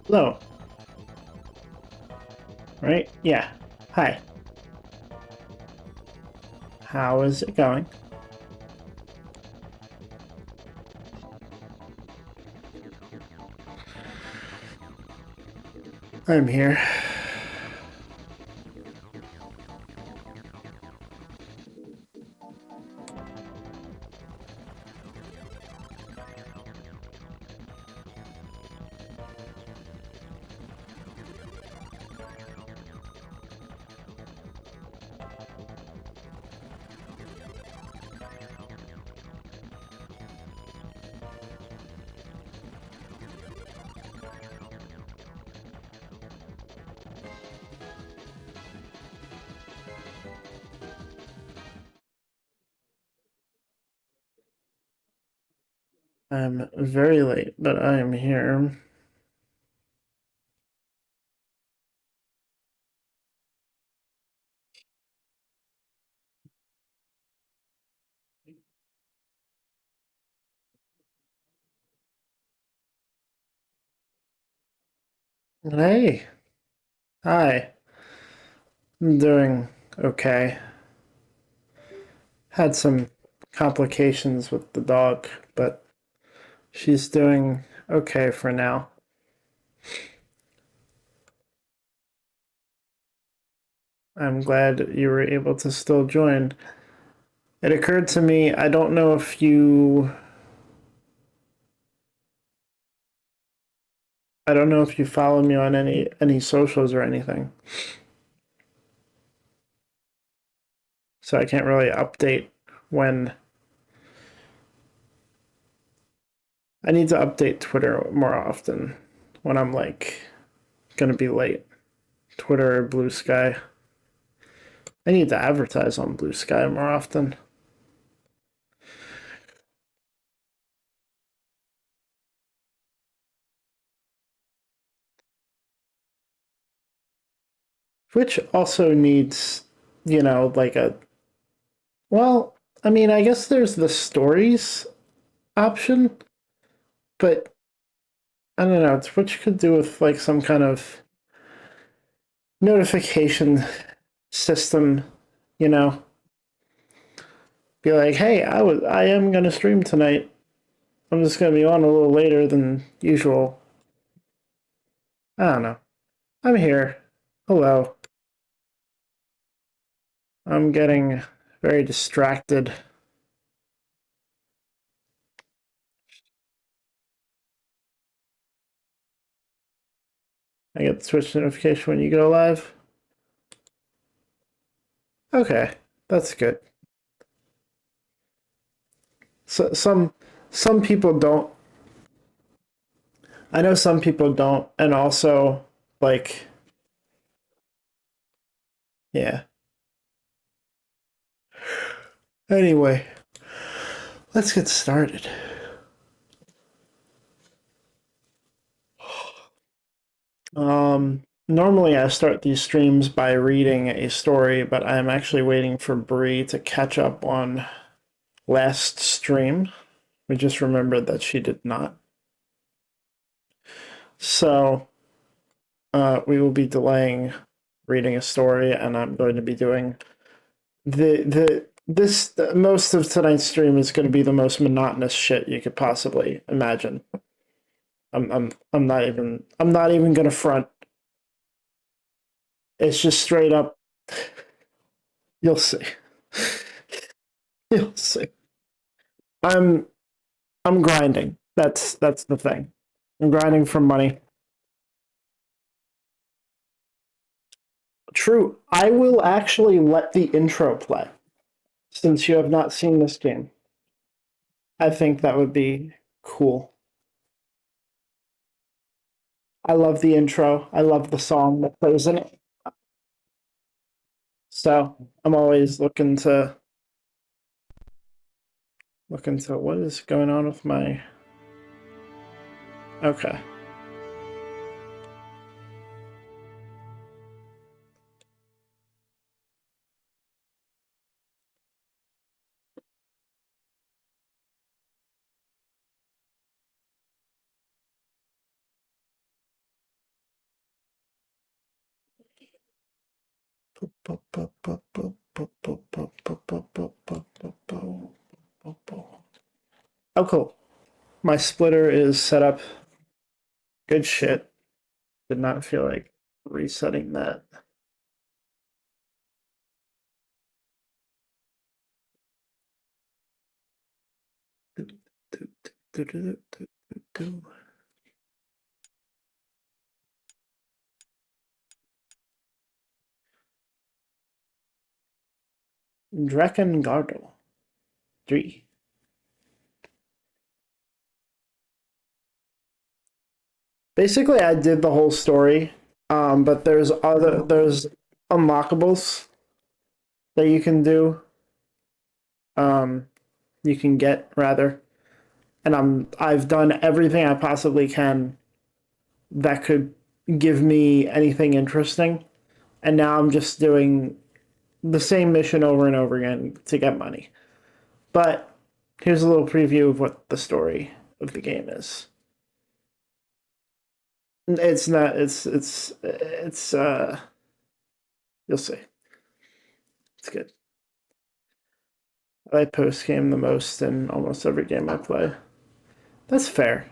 Hello. Right? Yeah. Hi. How is it going? I'm here. I'm very late, but I am here. Hey. Hi. I'm doing okay. Had some complications with the dog, but she's doing okay for now. I'm glad you were able to still join. It occurred to me, I don't know if you follow me on any socials or anything. So I can't really update when I need to update Twitter more often when I'm like gonna be late. Twitter or Blue Sky. I need to advertise on Blue Sky more often. Which also needs, like a well, I mean, I guess there's the stories option, but I don't know. Twitch could do with like some kind of notification system, you know, be like, hey, I am gonna stream tonight. I'm just gonna be on a little later than usual. I don't know. I'm here. Hello. I'm getting very distracted. I get the Twitch notification when you go live. Okay, that's good. So some people don't. I know some people don't, and also like yeah. Anyway, let's get started. Normally I start these streams by reading a story, but I'm actually waiting for Bree to catch up on last stream. We just remembered that she did not. So we will be delaying reading a story, and I'm going to be doing the this most of tonight's stream is going to be the most monotonous shit you could possibly imagine. I'm not even going to front. It's just straight up. You'll see. You'll see. I'm I'm grinding. That's the thing. I'm grinding for money. True. I will actually let the intro play since you have not seen this game. I think that would be cool. I love the intro. I love the song that plays in it. So I'm always looking to what is going on with my okay. Oh, cool. My splitter is set up. Good shit. Did not feel like resetting that. Drakengard 3. Basically, I did the whole story, but there's unlockables that you can do. Um, you can get rather, and I've done everything I possibly can that could give me anything interesting, and now I'm just doing the same mission over and over again to get money. But here's a little preview of what the story of the game is. It's not. It's. You'll see. It's good. I like post game the most in almost every game I play. That's fair.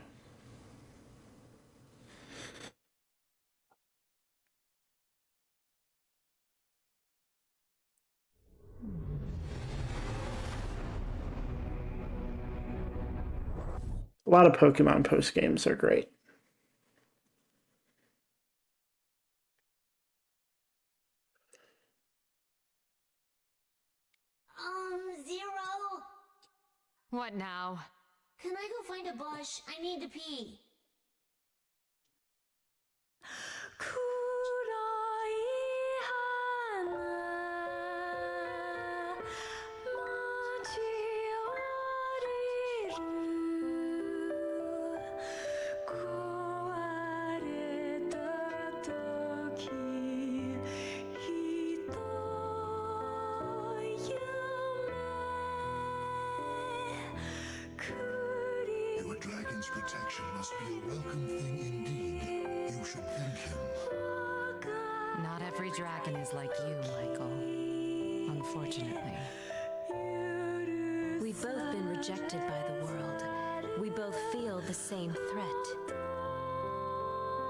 A lot of Pokemon post games are great. Zero? What now? Can I go find a bush? I need to pee. Your dragon's protection must be a welcome thing indeed. You should thank him. Not every dragon is like you, Michael. Unfortunately. We've both been rejected by the world. We both feel the same threat.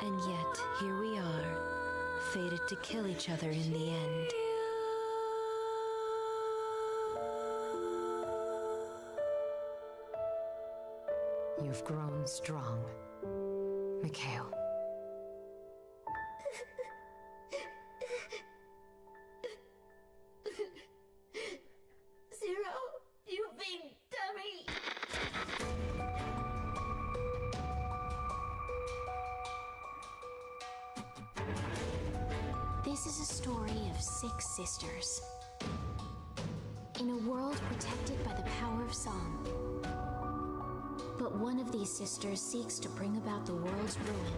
And yet, here we are, fated to kill each other in the end. You've grown strong, Mikhail. Zero, you big dummy! This is a story of 6 sisters. In a world protected by the power of song. But one of these sisters seeks to bring about the world's ruin.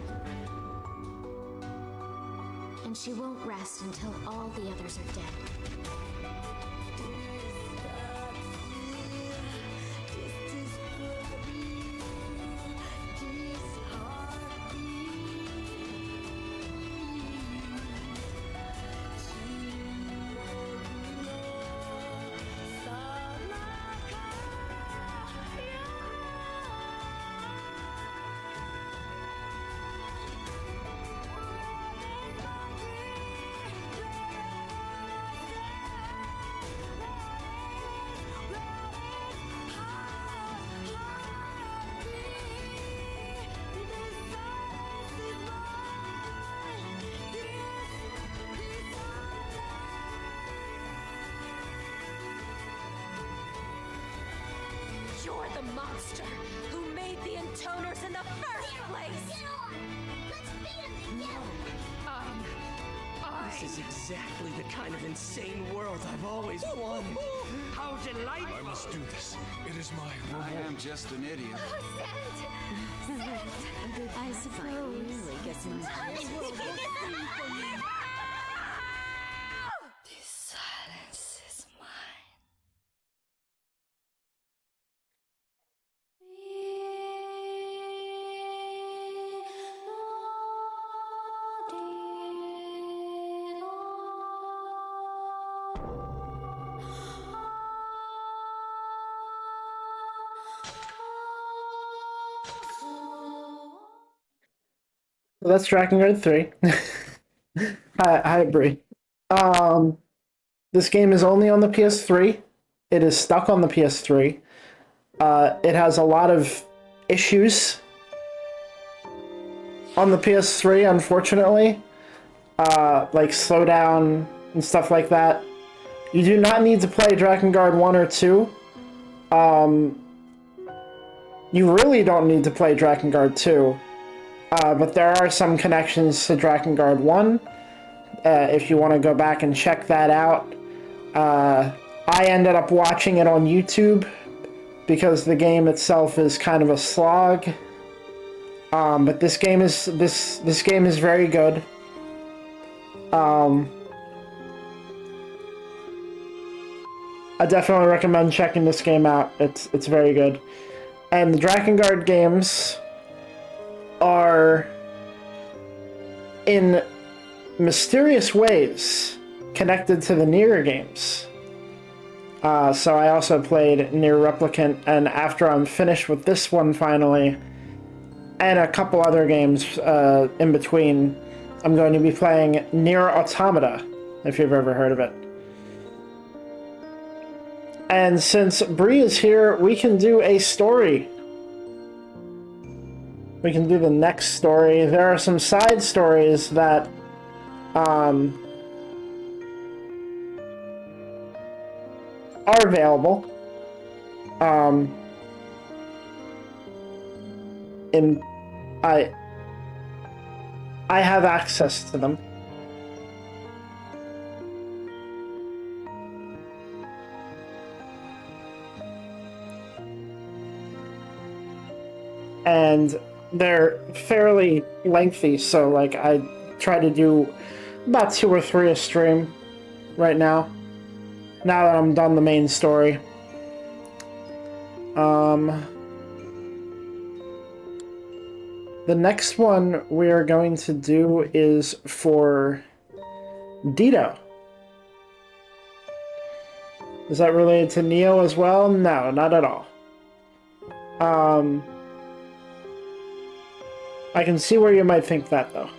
And she won't rest until all the others are dead. You're the monster who made the intoners in the first place! Let's beat him to death! This is exactly the kind of insane world I've always wanted. How delightful! I must do this. It is my reward. I am just an idiot. I suppose. Really guess my This silence is mine. So that's Drakengard 3. Hi, Brie. Um, this game is only on the PS3. It is stuck on the PS3. It has a lot of issues on the PS3, unfortunately. Like slowdown and stuff like that. You do not need to play Drakengard 1 or 2. You really don't need to play Drakengard 2. But there are some connections to Drakengard 1. If you want to go back and check that out. I ended up watching it on YouTube because the game itself is kind of a slog. But this game is very good. I definitely recommend checking this game out. It's very good. And the Drakengard games are in mysterious ways connected to the Nier games. So I also played Nier Replicant, and after I'm finished with this one finally, and a couple other games in between, I'm going to be playing Nier Automata, if you've ever heard of it. And since Bree is here, we can do a story. We can do the next story. There are some side stories that are available. I have access to them. And they're fairly lengthy, so like I try to do about 2 or 3 a stream right now. Now that I'm done the main story. The next one we are going to do is for Dito. Is that related to Neo as well? No, not at all. I can see where you might think that, though.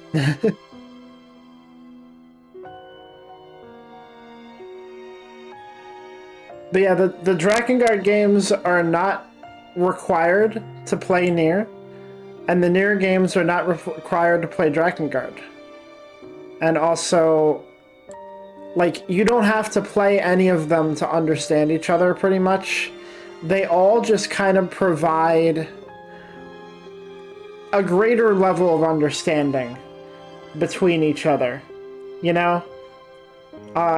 But yeah, the Drakengard games are not required to play Nier, and the Nier games are not required to play Drakengard. And also, like, you don't have to play any of them to understand each other, pretty much. They all just kind of provide a greater level of understanding between each other, you know?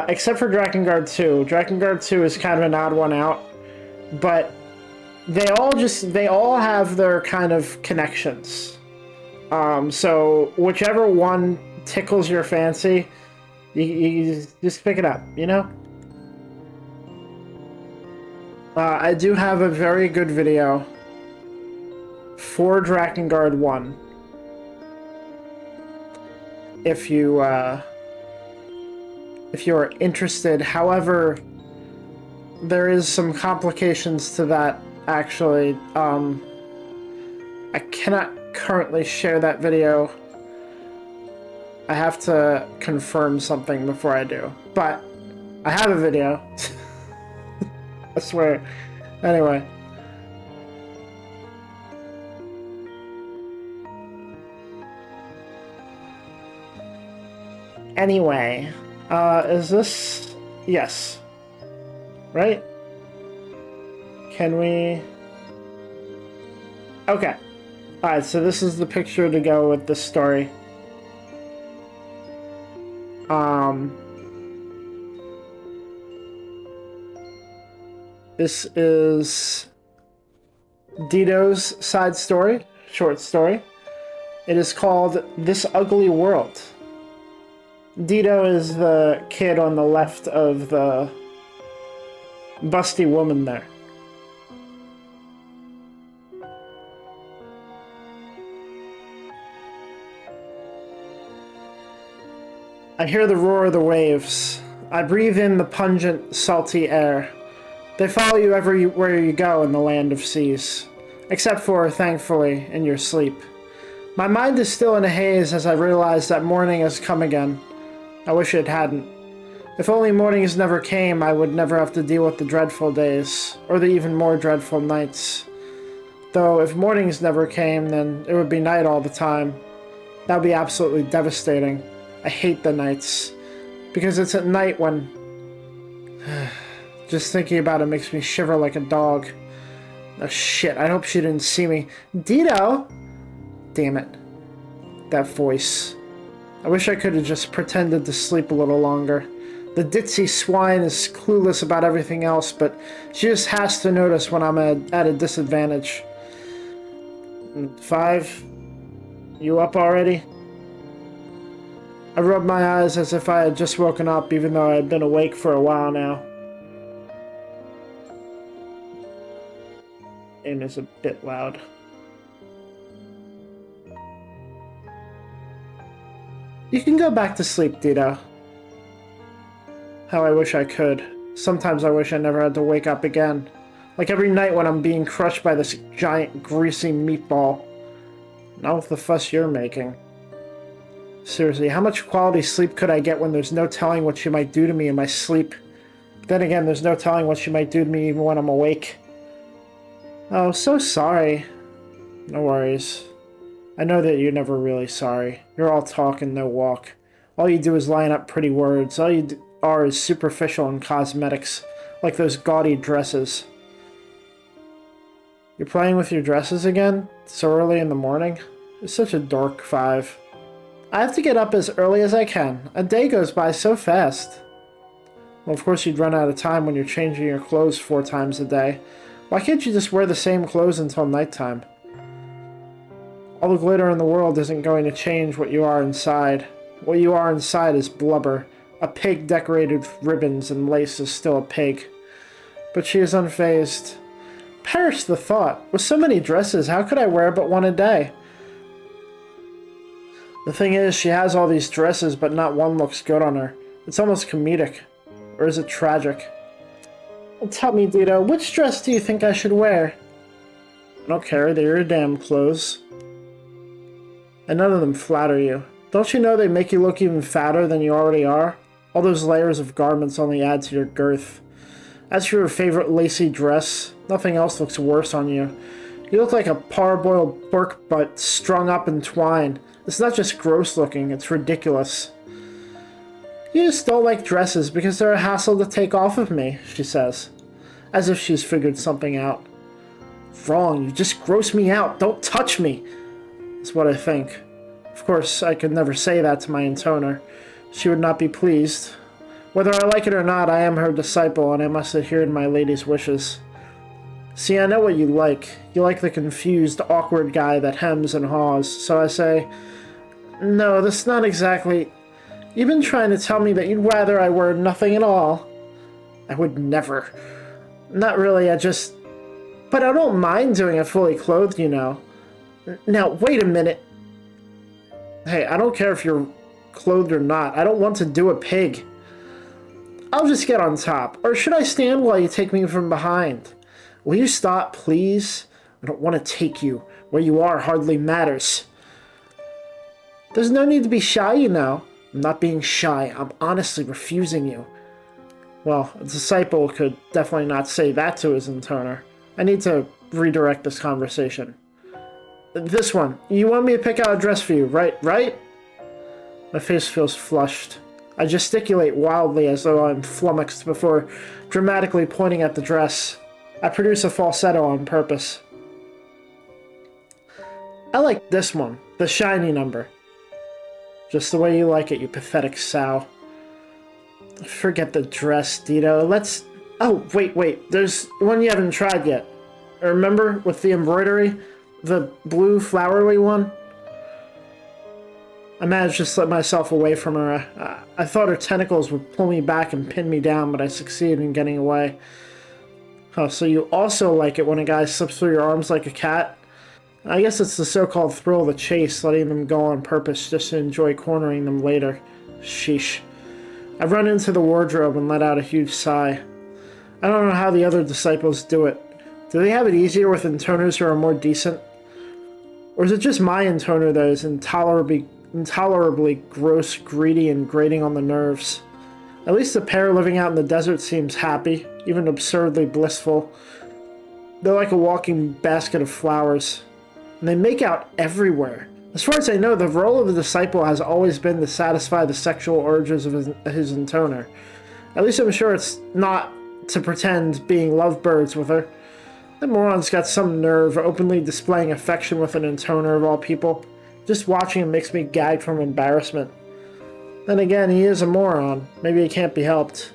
Except for Drakengard 2. Drakengard 2 is kind of an odd one out, but they all have their kind of connections. So whichever one tickles your fancy, you just pick it up, you know? I do have a very good video for Drakengard 1. If you are interested. However, there is some complications to that, actually. I cannot currently share that video. I have to confirm something before I do. But I have a video. I swear. Anyway. Is this... Yes. Right? Can we... Okay. Alright, so this is the picture to go with this story. This is Dito's side story, short story. It is called This Ugly World. Dito is the kid on the left of the busty woman there. I hear the roar of the waves. I breathe in the pungent, salty air. They follow you everywhere you go in the land of seas. Except for, thankfully, in your sleep. My mind is still in a haze as I realize that morning has come again. I wish it hadn't. If only mornings never came, I would never have to deal with the dreadful days, or the even more dreadful nights. Though, if mornings never came, then it would be night all the time. That would be absolutely devastating. I hate the nights. Because it's at night when... Just thinking about it makes me shiver like a dog. Oh shit, I hope she didn't see me. Dito! Damn it. That voice. I wish I could have just pretended to sleep a little longer. The ditzy swine is clueless about everything else, but she just has to notice when I'm at a disadvantage. 5? You up already? I rubbed my eyes as if I had just woken up, even though I had been awake for a while now. Aim is a bit loud. You can go back to sleep, Dito. How I wish I could. Sometimes I wish I never had to wake up again. Like every night when I'm being crushed by this giant, greasy meatball. Not with the fuss you're making. Seriously, how much quality sleep could I get when there's no telling what she might do to me in my sleep? But then again, there's no telling what she might do to me even when I'm awake. Oh, so sorry. No worries. I know that you're never really sorry. You're all talk and no walk. All you do is line up pretty words. All you are is superficial and cosmetics, like those gaudy dresses. You're playing with your dresses again? So early in the morning? It's such a dork 5. I have to get up as early as I can. A day goes by so fast. Well, of course you'd run out of time when you're changing your clothes 4 times a day. Why can't you just wear the same clothes until nighttime? All the glitter in the world isn't going to change what you are inside. What you are inside is blubber. A pig decorated with ribbons and lace is still a pig. But she is unfazed. Perish the thought. With so many dresses, how could I wear but one a day? The thing is, she has all these dresses, but not one looks good on her. It's almost comedic. Or is it tragic? Well, tell me, Dito, which dress do you think I should wear? I don't care, they're your damn clothes. And none of them flatter you. Don't you know they make you look even fatter than you already are? All those layers of garments only add to your girth. As for your favorite lacy dress, nothing else looks worse on you. You look like a parboiled pork butt strung up in twine. It's not just gross looking, it's ridiculous. You just don't like dresses because they're a hassle to take off of me, she says. As if she's figured something out. Wrong, you just gross me out. Don't touch me. That's what I think. Of course, I could never say that to my intoner. She would not be pleased. Whether I like it or not, I am her disciple, and I must adhere to my lady's wishes. See, I know what you like. You like the confused, awkward guy that hems and haws, so I say, no, that's not exactly... You've been trying to tell me that you'd rather I wear nothing at all. I would never. Not really, I just... But I don't mind doing it fully clothed, you know. Now, wait a minute. Hey, I don't care if you're clothed or not. I don't want to do a pig. I'll just get on top. Or should I stand while you take me from behind? Will you stop, please? I don't want to take you. Where you are hardly matters. There's no need to be shy, you know. I'm not being shy. I'm honestly refusing you. Well, a disciple could definitely not say that to his intoner. I need to redirect this conversation. This one. You want me to pick out a dress for you, right? My face feels flushed. I gesticulate wildly as though I'm flummoxed before dramatically pointing at the dress. I produce a falsetto on purpose. I like this one, the shiny number. Just the way you like it, you pathetic sow. Forget the dress, Dito. Let's... Oh, wait. There's one you haven't tried yet. Remember, with the embroidery? The blue flowery one? I managed to slip myself away from her. I thought her tentacles would pull me back and pin me down, but I succeeded in getting away. Oh, so you also like it when a guy slips through your arms like a cat? I guess it's the so-called thrill of the chase, letting them go on purpose just to enjoy cornering them later. Sheesh. I run into the wardrobe and let out a huge sigh. I don't know how the other disciples do it. Do they have it easier with intoners who are more decent? Or is it just my intoner that is intolerably gross, greedy, and grating on the nerves? At least the pair living out in the desert seems happy, even absurdly blissful. They're like a walking basket of flowers. And they make out everywhere. As far as I know, the role of the disciple has always been to satisfy the sexual urges of his intoner. At least I'm sure it's not to pretend being lovebirds with her. That moron's got some nerve openly displaying affection with an intoner of all people. Just watching him makes me gag from embarrassment. Then again, he is a moron. Maybe it can't be helped.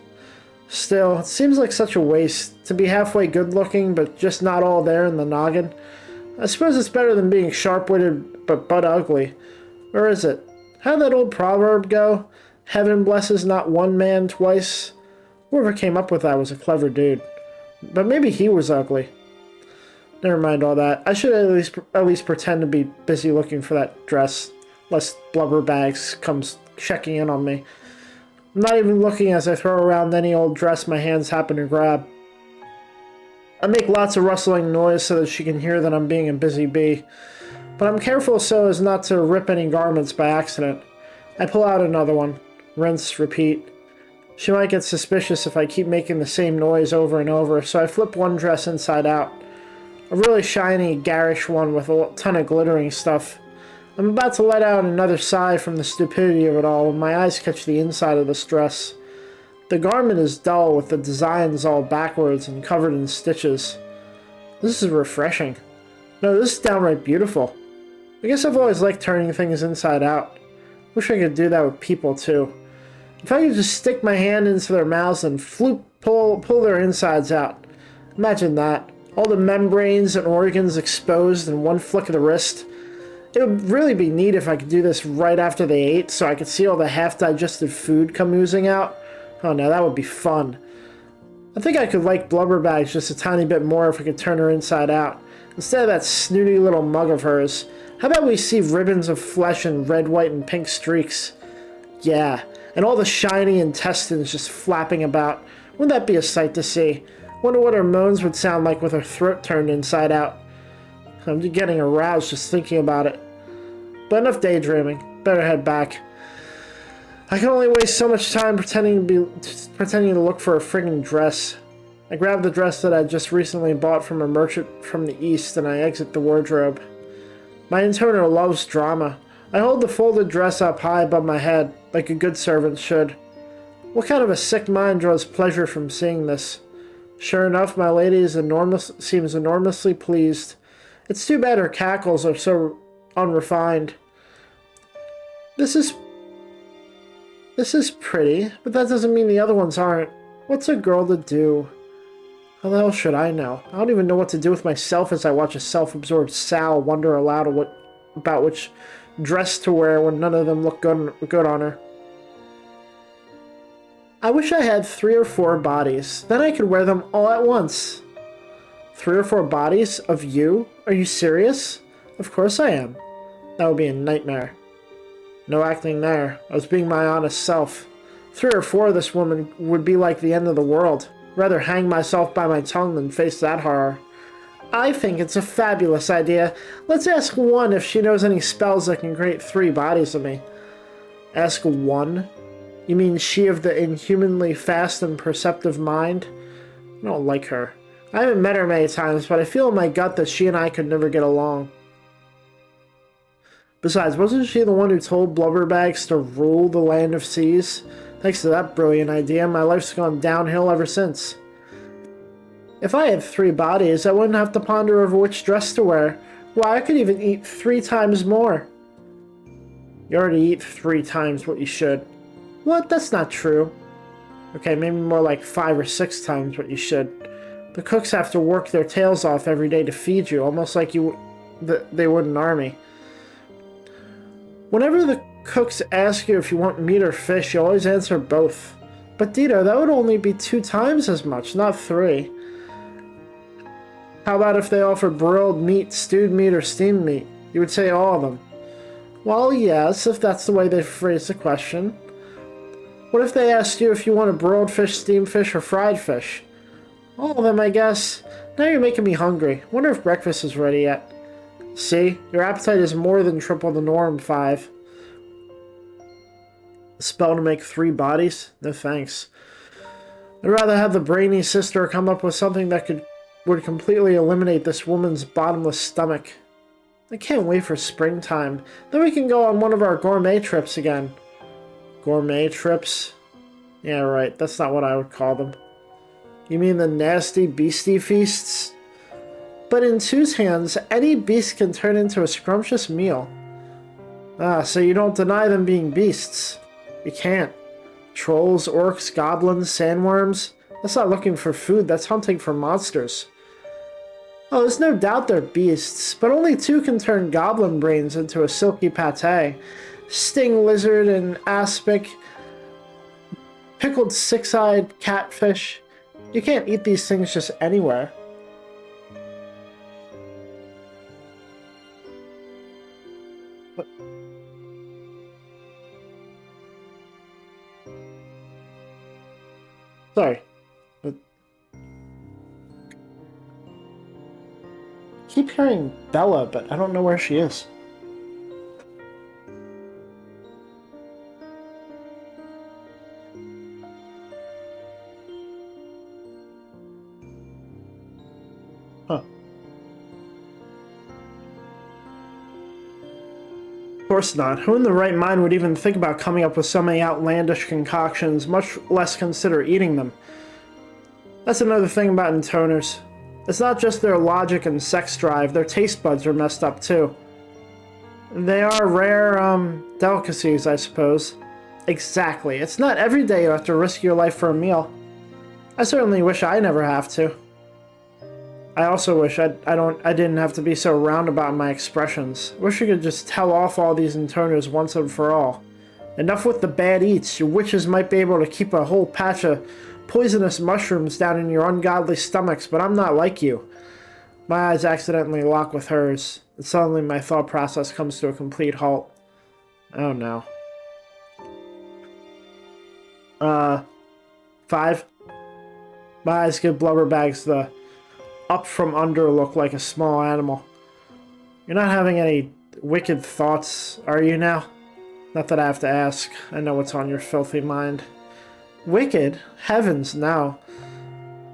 Still, it seems like such a waste to be halfway good-looking but just not all there in the noggin. I suppose it's better than being sharp-witted but ugly. Or is it? How'd that old proverb go? Heaven blesses not one man twice? Whoever came up with that was a clever dude. But maybe he was ugly. Never mind all that. I should at least pretend to be busy looking for that dress, lest Blubberbags comes checking in on me. I'm not even looking as I throw around any old dress my hands happen to grab. I make lots of rustling noise so that she can hear that I'm being a busy bee, but I'm careful so as not to rip any garments by accident. I pull out another one. Rinse, repeat. She might get suspicious if I keep making the same noise over and over, so I flip one dress inside out. A really shiny, garish one with a ton of glittering stuff. I'm about to let out another sigh from the stupidity of it all when my eyes catch the inside of this dress. The garment is dull with the designs all backwards and covered in stitches. This is refreshing. No, this is downright beautiful. I guess I've always liked turning things inside out. Wish I could do that with people too. If I could just stick my hand into their mouths and pull their insides out. Imagine that. All the membranes and organs exposed in one flick of the wrist. It would really be neat if I could do this right after they ate so I could see all the half-digested food come oozing out. Oh no, that would be fun. I think I could like Blubberbags just a tiny bit more if I could turn her inside out. Instead of that snooty little mug of hers, how about we see ribbons of flesh and red, white, and pink streaks? Yeah, and all the shiny intestines just flapping about. Wouldn't that be a sight to see? Wonder what her moans would sound like with her throat turned inside out. I'm getting aroused just thinking about it. But enough daydreaming. Better head back. I can only waste so much time pretending to look for a friggin' dress. I grab the dress that I just recently bought from a merchant from the east and I exit the wardrobe. My intoner loves drama. I hold the folded dress up high above my head, like a good servant should. What kind of a sick mind draws pleasure from seeing this? Sure enough, my lady seems enormously pleased. It's too bad her cackles are so unrefined. This is pretty, but that doesn't mean the other ones aren't. What's a girl to do? How the hell should I know? I don't even know what to do with myself as I watch a self-absorbed Sal wonder aloud about which dress to wear when none of them look good on her. I wish I had 3 or 4 bodies. Then I could wear them all at once. 3 or 4 bodies? Of you? Are you serious? Of course I am. That would be a nightmare. No acting there. I was being my honest self. 3 or 4 of this woman would be like the end of the world. Rather hang myself by my tongue than face that horror. I think it's a fabulous idea. Let's ask one if she knows any spells that can create 3 bodies of me. Ask one? You mean she of the inhumanly fast and perceptive mind? I don't like her. I haven't met her many times, but I feel in my gut that she and I could never get along. Besides, wasn't she the one who told Blubberbags to rule the land of seas? Thanks to that brilliant idea, my life's gone downhill ever since. If I had 3 bodies, I wouldn't have to ponder over which dress to wear. Why, I could even eat 3 times more. You already eat 3 times what you should. What? That's not true. Okay, maybe more like 5 or 6 times what you should. The cooks have to work their tails off every day to feed you, almost like they would an army. Whenever the cooks ask you if you want meat or fish, you always answer both. But Dito, that would only be 2 times as much, not 3. How about if they offered broiled meat, stewed meat, or steamed meat? You would say all of them. Well, yes, if that's the way they phrase the question. What if they asked you if you wanted broiled fish, steamed fish, or fried fish? All of them, I guess. Now you're making me hungry. Wonder if breakfast is ready yet. See? Your appetite is more than triple the norm, 5. A spell to make 3 bodies? No thanks. I'd rather have the brainy sister come up with something that would completely eliminate this woman's bottomless stomach. I can't wait for springtime. Then we can go on one of our gourmet trips again. Gourmet trips? Yeah, right. That's not what I would call them. You mean the nasty beastie feasts? But in 2's hands, any beast can turn into a scrumptious meal. Ah, so you don't deny them being beasts. You can't. Trolls, orcs, goblins, sandworms. That's not looking for food, that's hunting for monsters. Oh, there's no doubt they're beasts, but only 2 can turn goblin brains into a silky pate. Sting lizard and aspic. Pickled 6-eyed catfish. You can't eat these things just anywhere. What? Sorry. But I keep hearing Bella, but I don't know where she is. Huh. Of course not. Who in the right mind would even think about coming up with so many outlandish concoctions, much less consider eating them? That's another thing about intoners. It's not just their logic and sex drive, their taste buds are messed up too. They are rare, delicacies, I suppose. Exactly. It's not every day you have to risk your life for a meal. I certainly wish I never have to. I also wish I didn't have to be so roundabout in my expressions. I wish I could just tell off all these intoners once and for all. Enough with the bad eats. Your witches might be able to keep a whole patch of poisonous mushrooms down in your ungodly stomachs, but I'm not like you. My eyes accidentally lock with hers, and suddenly my thought process comes to a complete halt. Oh no. 5. My eyes give Blubberbags the up from under look like a small animal. You're not having any wicked thoughts, are you now? Not that I have to ask. I know what's on your filthy mind. Wicked? Heavens, no.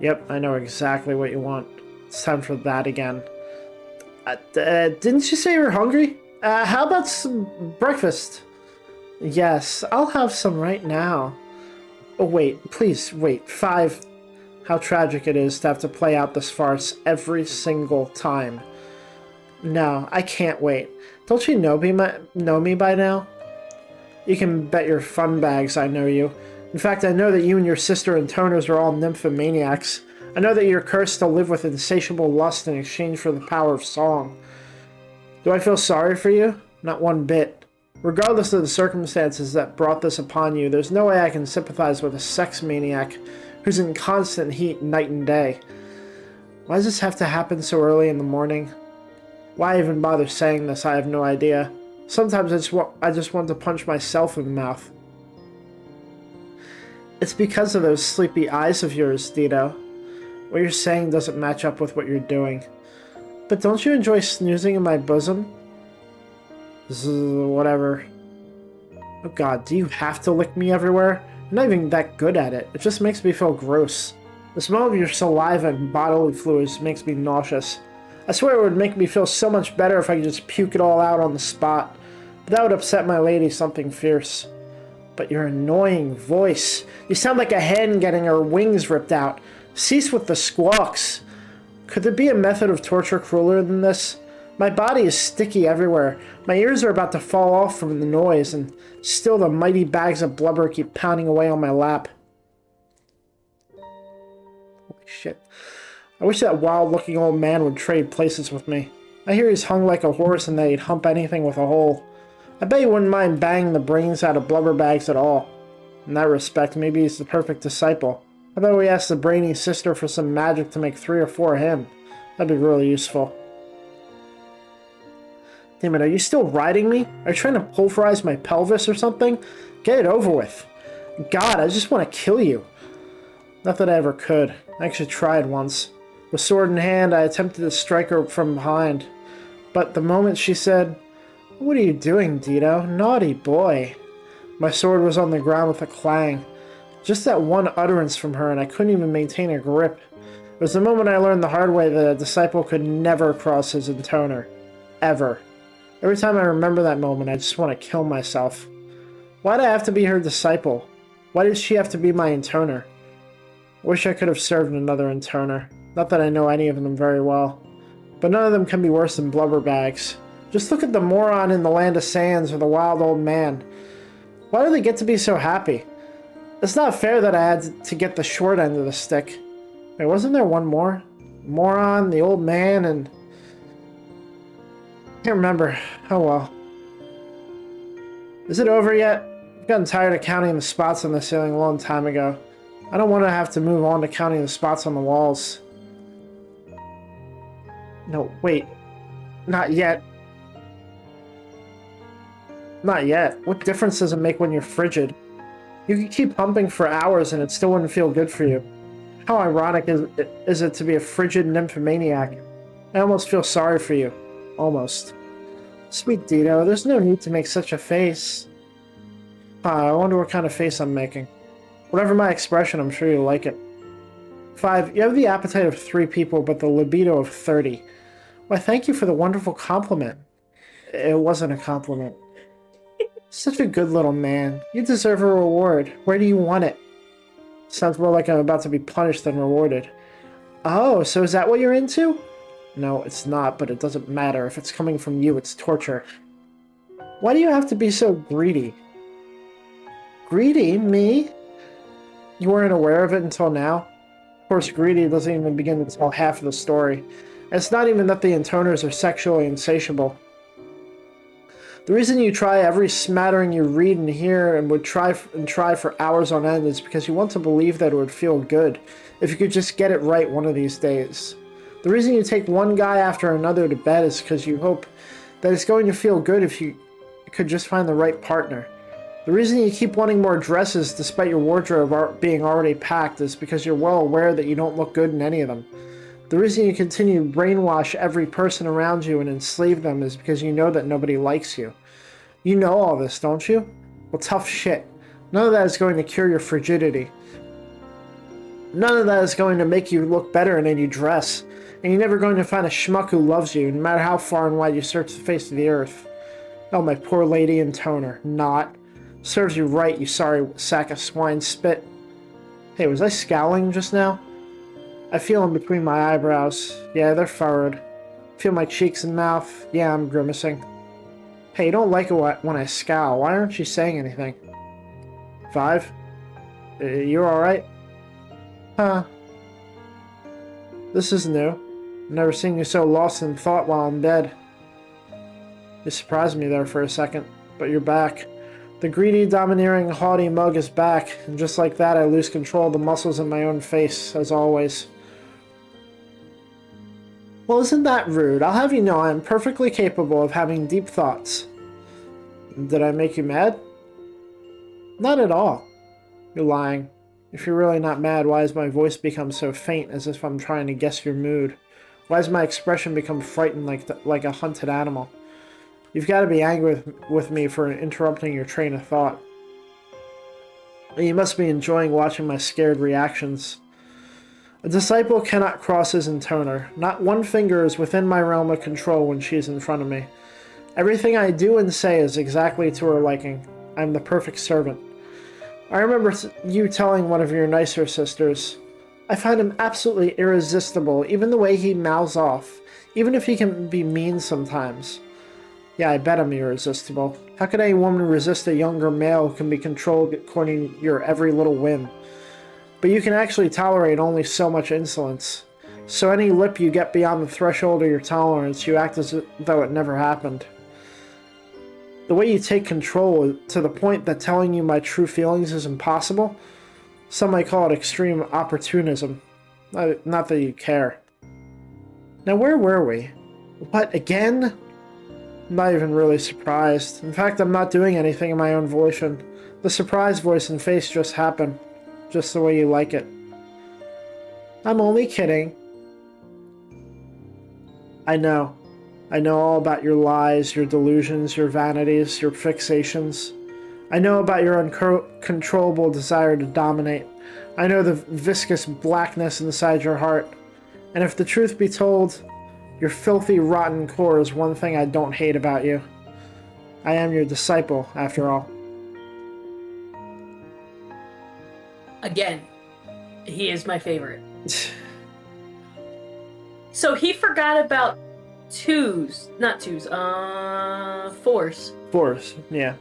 Yep, I know exactly what you want. It's time for that again. Didn't you say you were hungry? How about some breakfast? Yes, I'll have some right now. Oh, wait, please, wait. 5. How tragic it is to have to play out this farce every single time. No, I can't wait. Don't you know me by now? You can bet your fun bags I know you. In fact, I know that you and your sister and toners are all nymphomaniacs. I know that you're cursed to live with insatiable lust in exchange for the power of song. Do I feel sorry for you? Not one bit. Regardless of the circumstances that brought this upon you, there's no way I can sympathize with a sex maniac who's in constant heat night and day. Why does this have to happen so early in the morning? Why even bother saying this, I have no idea. Sometimes I just want to punch myself in the mouth. It's because of those sleepy eyes of yours, Dito. What you're saying doesn't match up with what you're doing. But don't you enjoy snoozing in my bosom? Whatever. Oh god, do you have to lick me everywhere? I'm not even that good at it. It just makes me feel gross. The smell of your saliva and bodily fluids makes me nauseous. I swear it would make me feel so much better if I could just puke it all out on the spot. But that would upset my lady something fierce. But your annoying voice. You sound like a hen getting her wings ripped out. Cease with the squawks. Could there be a method of torture crueler than this? My body is sticky everywhere. My ears are about to fall off from the noise, and still the mighty bags of blubber keep pounding away on my lap. Holy shit. I wish that wild-looking old man would trade places with me. I hear he's hung like a horse and that he'd hump anything with a hole. I bet he wouldn't mind banging the brains out of Blubberbags at all. In that respect, maybe he's the perfect disciple. How about we ask the brainy sister for some magic to make 3 or 4 of him? That'd be really useful. Damn it, are you still riding me? Are you trying to pulverize my pelvis or something? Get it over with. God, I just want to kill you. Not that I ever could. I actually tried once. With sword in hand, I attempted to strike her from behind. But the moment she said, "What are you doing, Dito? Naughty boy," my sword was on the ground with a clang. Just that one utterance from her, and I couldn't even maintain a grip. It was the moment I learned the hard way that a disciple could never cross his intoner. Ever. Every time I remember that moment, I just want to kill myself. Why'd I have to be her disciple? Why did she have to be my intoner? Wish I could have served another intoner. Not that I know any of them very well. But none of them can be worse than blubberbags. Just look at the moron in the Land of Sands or the wild old man. Why do they get to be so happy? It's not fair that I had to get the short end of the stick. Wait, wasn't there one more? Moron, the old man, and... Can't remember. Oh well. Is it over yet? I've gotten tired of counting the spots on the ceiling a long time ago. I don't want to have to move on to counting the spots on the walls. No, wait. Not yet. Not yet. What difference does it make when you're frigid? You could keep pumping for hours and it still wouldn't feel good for you. How ironic is it to be a frigid nymphomaniac? I almost feel sorry for you. Almost. Sweet Dito, there's no need to make such a face. I wonder what kind of face I'm making. Whatever my expression, I'm sure you'll like it. 5. You have the appetite of 3 people, but the libido of 30. Why, thank you for the wonderful compliment. It wasn't a compliment. Such a good little man. You deserve a reward. Where do you want it? Sounds more like I'm about to be punished than rewarded. Oh, so is that what you're into? No, it's not, but it doesn't matter. If it's coming from you, it's torture. Why do you have to be so greedy? Greedy? Me? You weren't aware of it until now? Of course, greedy doesn't even begin to tell half of the story. And it's not even that the intoners are sexually insatiable. The reason you try every smattering you read and hear and would try for hours on end is because you want to believe that it would feel good if you could just get it right one of these days. The reason you take one guy after another to bed is because you hope that it's going to feel good if you could just find the right partner. The reason you keep wanting more dresses despite your wardrobe being already packed is because you're well aware that you don't look good in any of them. The reason you continue to brainwash every person around you and enslave them is because you know that nobody likes you. You know all this, don't you? Well, tough shit. None of that is going to cure your frigidity. None of that is going to make you look better in any dress. And you're never going to find a schmuck who loves you, no matter how far and wide you search the face of the earth. Oh, my poor lady in toner. Not. Serves you right, you sorry sack of swine spit. Hey, was I scowling just now? I feel them between my eyebrows. Yeah, they're furrowed. Feel my cheeks and mouth. Yeah, I'm grimacing. Hey, you don't like it when I scowl. Why aren't you saying anything? 5? You alright? Huh. This is new. Never seen you so lost in thought while in bed. You surprised me there for a second, but you're back. The greedy, domineering, haughty mug is back, and just like that I lose control of the muscles in my own face, as always. Well, isn't that rude? I'll have you know I am perfectly capable of having deep thoughts. Did I make you mad? Not at all. You're lying. If you're really not mad, why has my voice become so faint, as if I'm trying to guess your mood? Why has my expression become frightened like a hunted animal? You've got to be angry with me for interrupting your train of thought. You must be enjoying watching my scared reactions. A disciple cannot cross his intoner. Not one finger is within my realm of control when she is in front of me. Everything I do and say is exactly to her liking. I am the perfect servant. I remember you telling one of your nicer sisters, I find him absolutely irresistible, even the way he mouths off, even if he can be mean sometimes. Yeah, I bet I'm irresistible. How could any woman resist a younger male who can be controlled according to your every little whim? But you can actually tolerate only so much insolence. So any lip you get beyond the threshold of your tolerance, you act as though it never happened. The way you take control to the point that telling you my true feelings is impossible? Some might call it extreme opportunism. Not that you care. Now where were we? What, again? I'm not even really surprised. In fact, I'm not doing anything in my own volition. The surprise voice and face just happen. Just the way you like it. I'm only kidding. I know. I know all about your lies, your delusions, your vanities, your fixations. I know about your uncontrollable desire to dominate. I know the viscous blackness inside your heart. And if the truth be told, your filthy, rotten core is one thing I don't hate about you. I am your disciple, after all. Again, he is my favorite. So he forgot about Force. Force, yeah.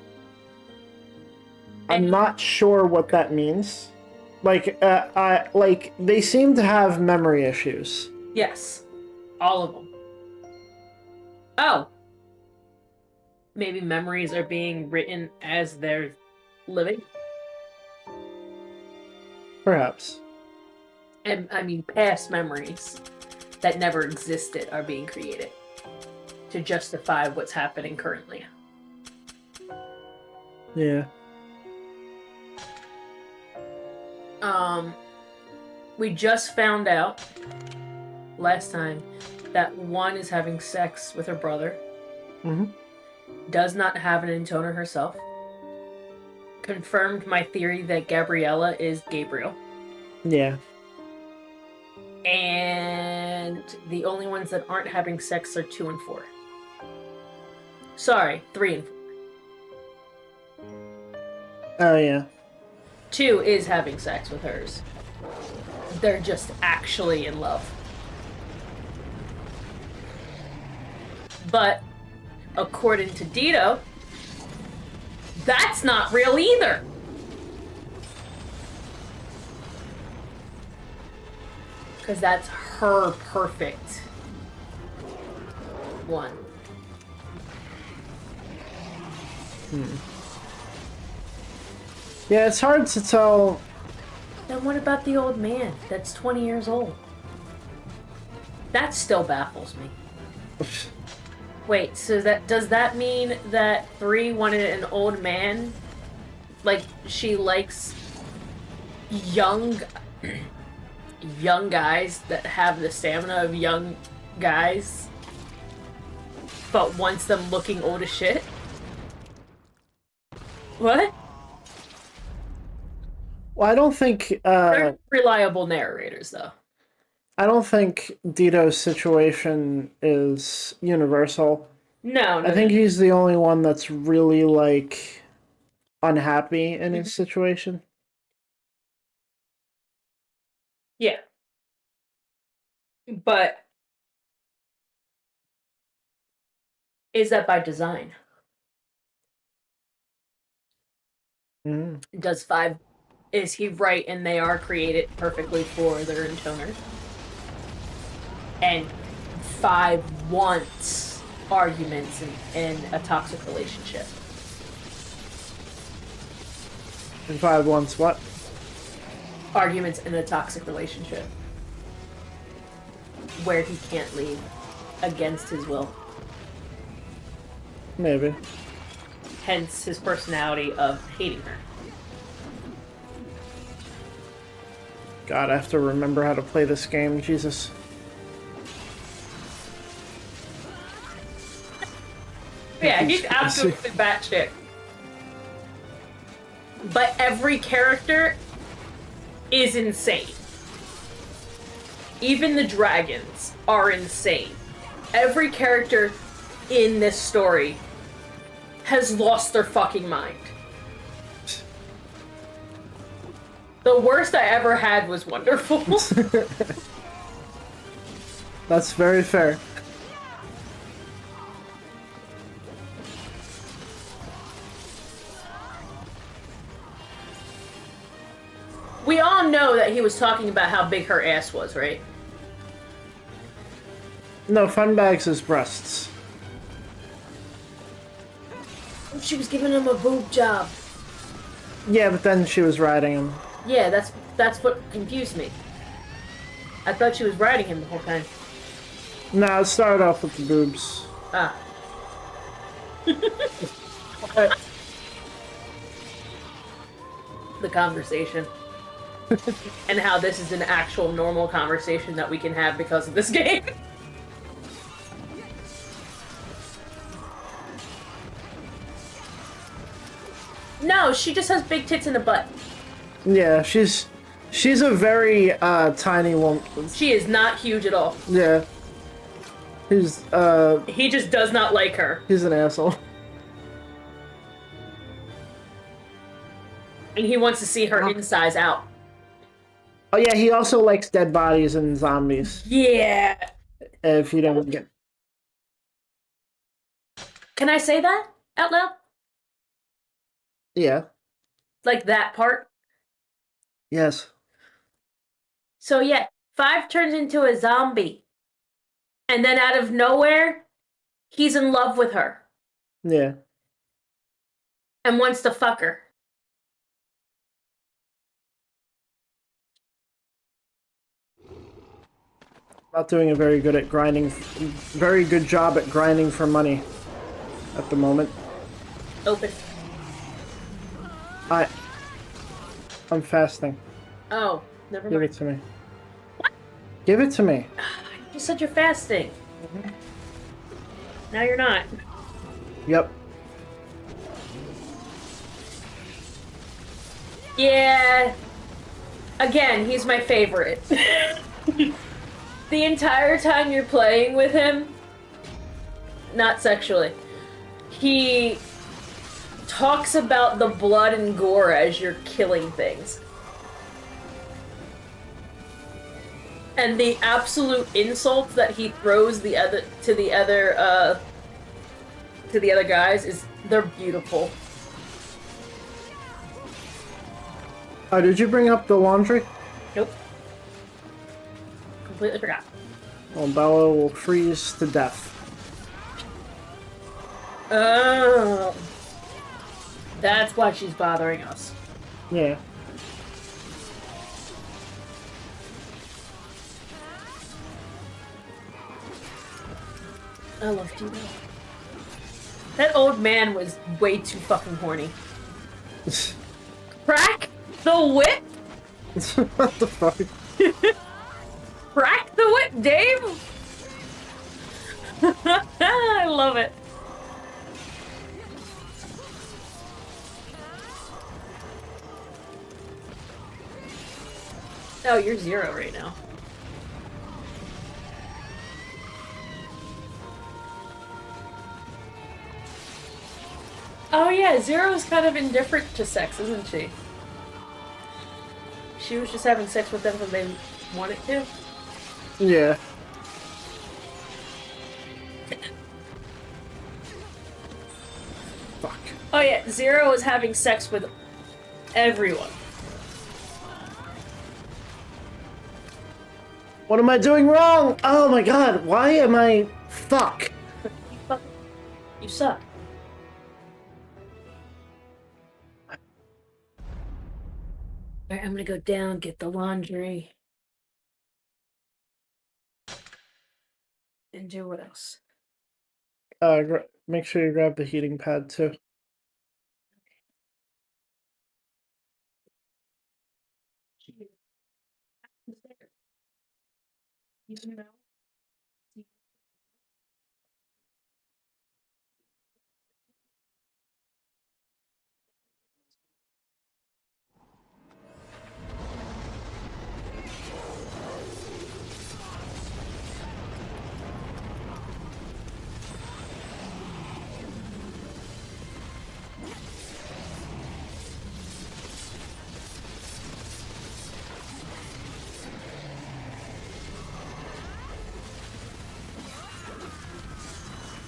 I'm not sure what that means. Like, they seem to have memory issues. Yes. All of them. Oh. Maybe memories are being written as they're living? Perhaps. And, I mean, past memories that never existed are being created to justify what's happening currently. Yeah. We just found out last time that one is having sex with her brother. Mm-hmm. Does not have an intoner herself. Confirmed my theory that Gabriella is Gabriel. Yeah. And the only ones that aren't having sex are 2 and 4. Sorry, 3 and 4. Oh, yeah. 2 is having sex with hers. They're just actually in love. But, according to Dito, that's not real either. Because that's her perfect one. Yeah, it's hard to tell. Then what about the old man that's 20 years old? That still baffles me. Wait, so does that mean that 3 wanted an old man? Like, she likes young guys that have the stamina of young guys, but wants them looking old as shit? What? Well, I don't think. They're reliable narrators, though. I don't think Dito's situation is universal. No. I think he's the only one that's really, like, unhappy in his situation. Yeah. But is that by design? Mm. Is he right and they are created perfectly for their intoner? And 5 wants arguments and a toxic relationship. And 5 wants what? Arguments in a toxic relationship. Where he can't leave against his will. Maybe. Hence his personality of hating her. God, I have to remember how to play this game. Jesus. Yeah, he's absolutely batshit. But every character is insane. Even the dragons are insane. Every character in this story has lost their fucking mind. The worst I ever had was wonderful. That's very fair. We all know that he was talking about how big her ass was, right? No, Funbags is breasts. She was giving him a boob job. Yeah, but then she was riding him. Yeah, that's what confused me. I thought she was riding him the whole time. No, it started off with the boobs. Ah. The conversation. And how this is an actual normal conversation that we can have because of this game. No, she just has big tits in a butt. Yeah, she's a very tiny woman. She is not huge at all. Yeah. He just does not like her. He's an asshole. And he wants to see her insides out. Oh yeah, he also likes dead bodies and zombies. Yeah. If you don't get... Can I say that out loud? Yeah. Like that part? Yes. So yeah, 5 turns into a zombie. And then out of nowhere, he's in love with her. Yeah. And wants to fuck her. Not doing a very good job at grinding for money at the moment. Open. I'm fasting. Oh, never Give mind. it to me. What? Give it to me. You said you're fasting. Now you're not. Yep. Yeah. Again, he's my favorite. The entire time you're playing with him, not sexually, he talks about the blood and gore as you're killing things. And the absolute insults that he throws to the other guys they're beautiful. Oh, did you bring up the laundry? Nope. Completely forgot. Well, Bella will freeze to death. Oh. That's why she's bothering us. Yeah. I love you. That old man was way too fucking horny. Crack the whip? What the fuck? Crack the whip, Dave? I love it. Oh, you're 0 right now. Oh yeah, 0 is kind of indifferent to sex, isn't she? She was just having sex with them when they wanted to. Yeah. Fuck. Oh yeah, 0 is having sex with everyone. What am I doing wrong? Oh my god, why am I... Fuck. You suck. Alright, I'm gonna go down, get the laundry. And do what else? Make sure you grab the heating pad too.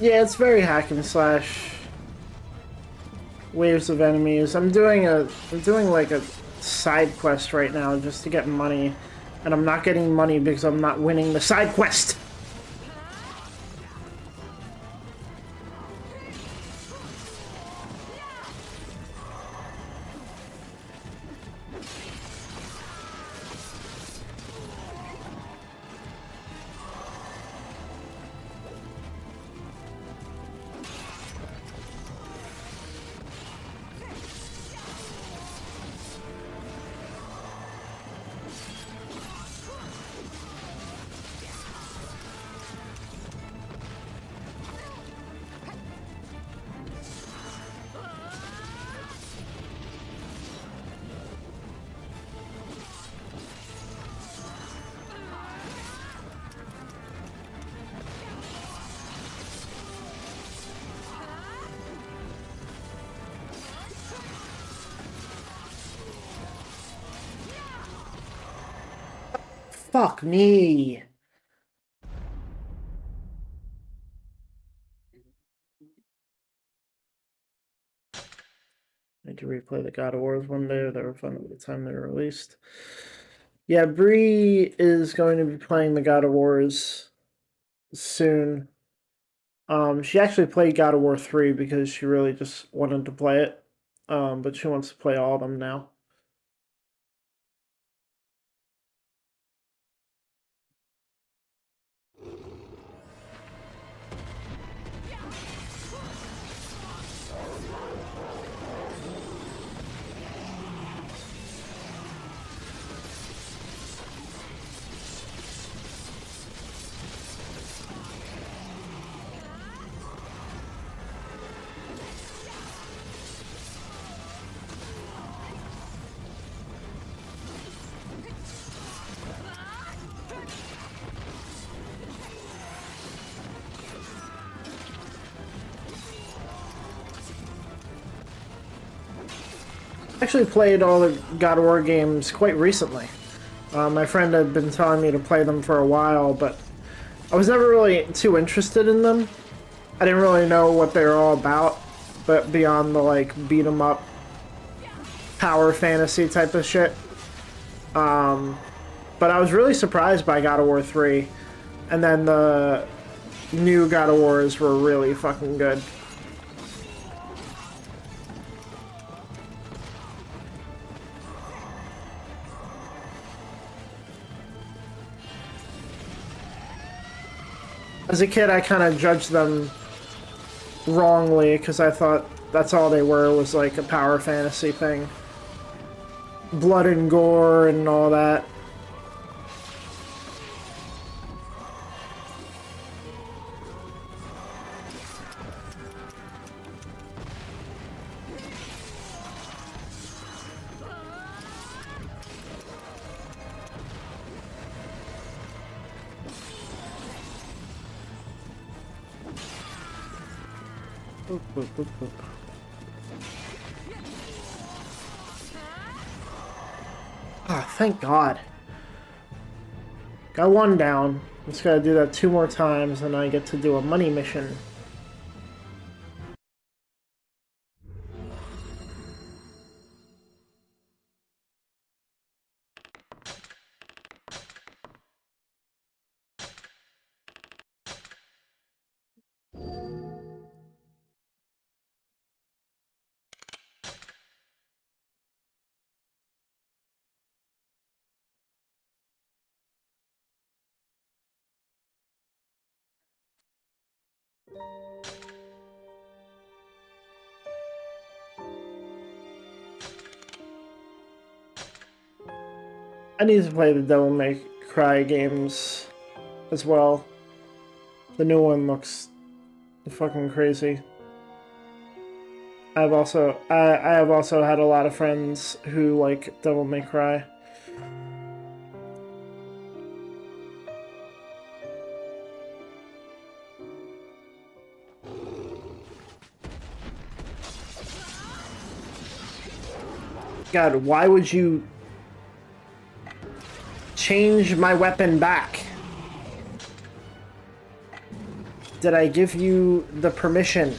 Yeah, it's very hack and slash. Waves of enemies. I'm doing like a side quest right now just to get money, and I'm not getting money because I'm not winning the side quest. fuck me. I need to replay the God of Wars one day. They were fun at the time they were released. Yeah, Bree is going to be playing the God of Wars soon. She actually played God of War 3 because she really just wanted to play it. But she wants to play all of them now. Actually played all the God of War games quite recently. My friend had been telling me to play them for a while, but I was never really too interested in them. I didn't really know what they were all about, but beyond the like beat 'em up power fantasy type of shit. But I was really surprised by God of War 3, and then the new God of Wars were really fucking good. As a kid, I kind of judged them wrongly because I thought that's all they were, was like a power fantasy thing. Blood and gore and all that. Boop, boop, boop, boop. Ah, thank God. Got one down. Just gotta do that 2 more times and I get to do a money mission. I need to play the Devil May Cry games as well. The new one looks fucking crazy. I have also had a lot of friends who like Devil May Cry. God, why would you change my weapon back? Did I give you the permission?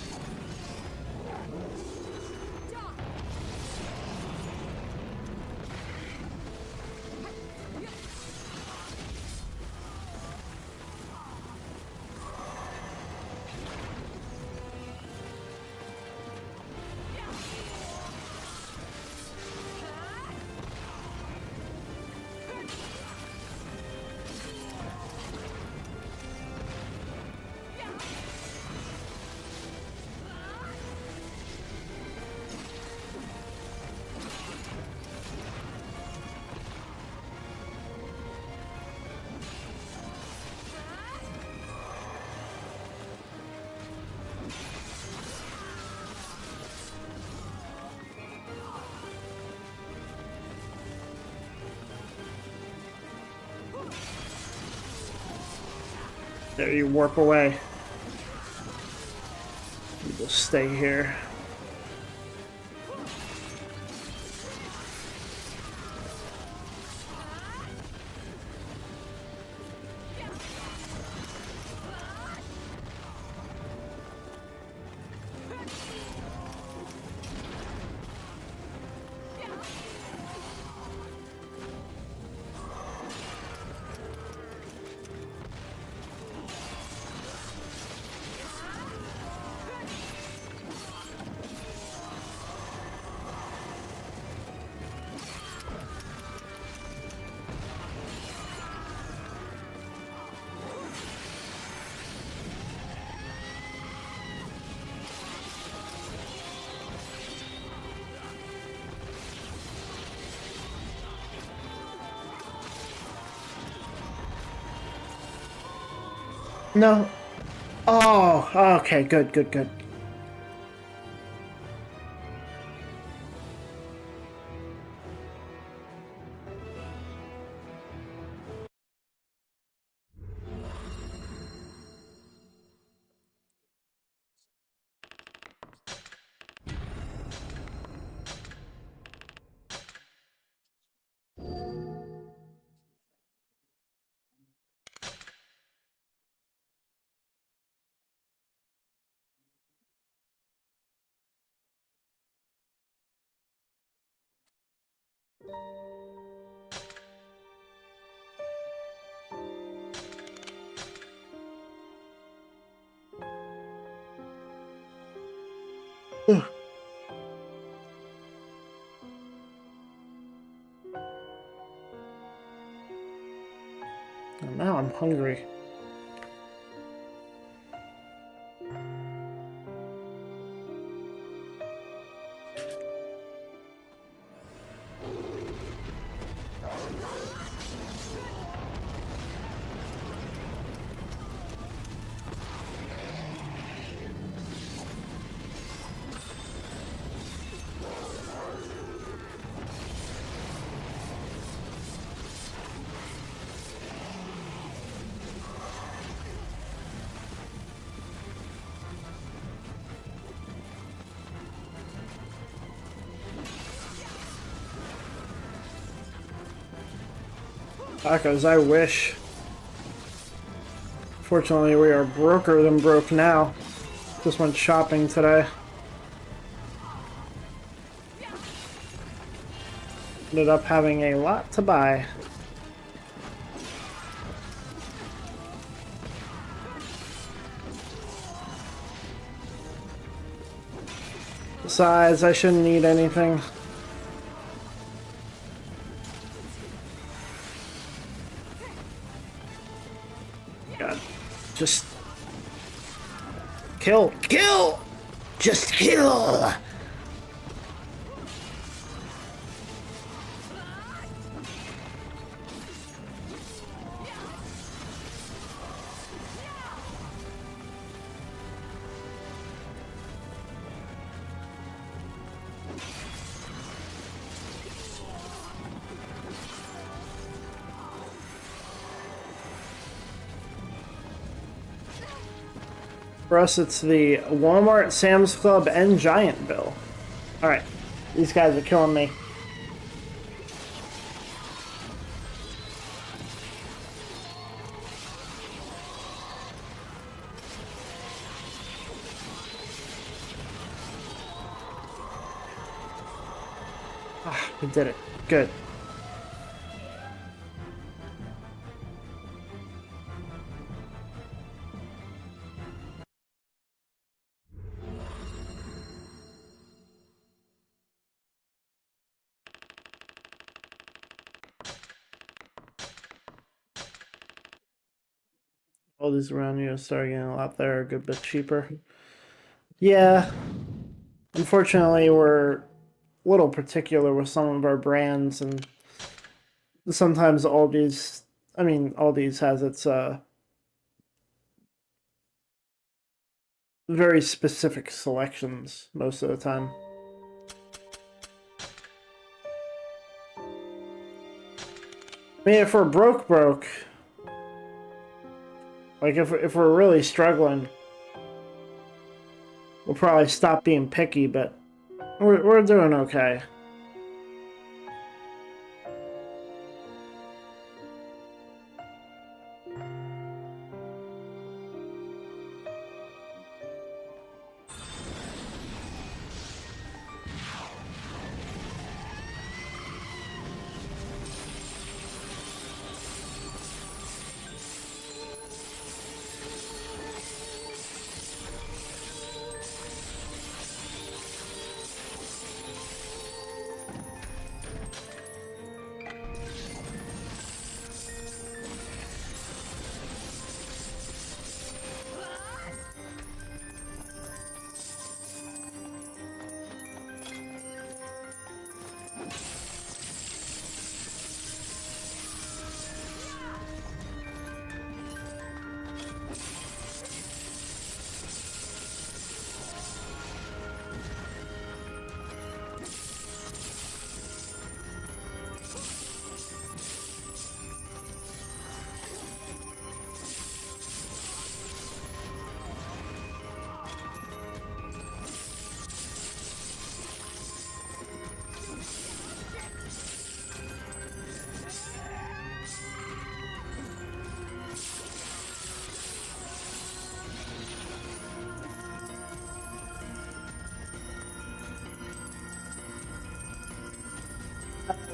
There, you warp away. You will stay here. No. Oh, okay, good, good, good. Ugh. And now I'm hungry. Tacos, I wish. Fortunately, we are broker than broke now. Just went shopping today. Ended up having a lot to buy. Besides, I shouldn't need anything. God, just kill, kill, just kill. For us, it's the Walmart, Sam's Club, and Giant bill. Alright, these guys are killing me. Ah, we did it. Good. All these around you start getting a lot there, a good bit cheaper. Yeah. Unfortunately, we're a little particular with some of our brands, and sometimes Aldi's has its very specific selections most of the time. I mean, if we're broke, like if we're really struggling, we'll probably stop being picky, but we're doing okay.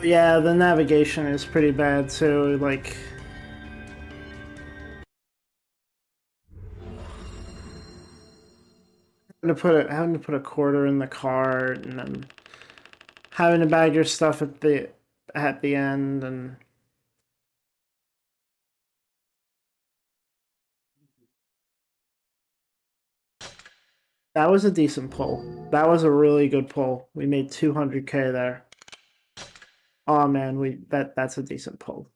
Yeah, the navigation is pretty bad too. Like, having to put a quarter in the cart and then having to bag your stuff at the end and. That was a decent pull. That was a really good pull. We made 200K there. Oh man, that's a decent pull.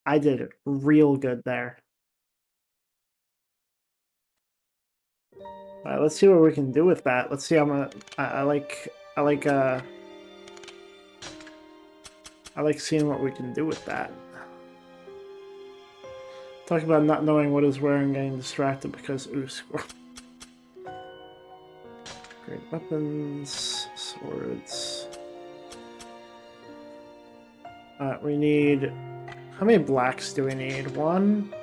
I did it real good there. All right, let's see what we can do with that. Let's see how much I like seeing what we can do with that. Talk about not knowing what is where and getting distracted because ooh, squirrel. Great weapons, swords. We need. How many blacks do we need? 1,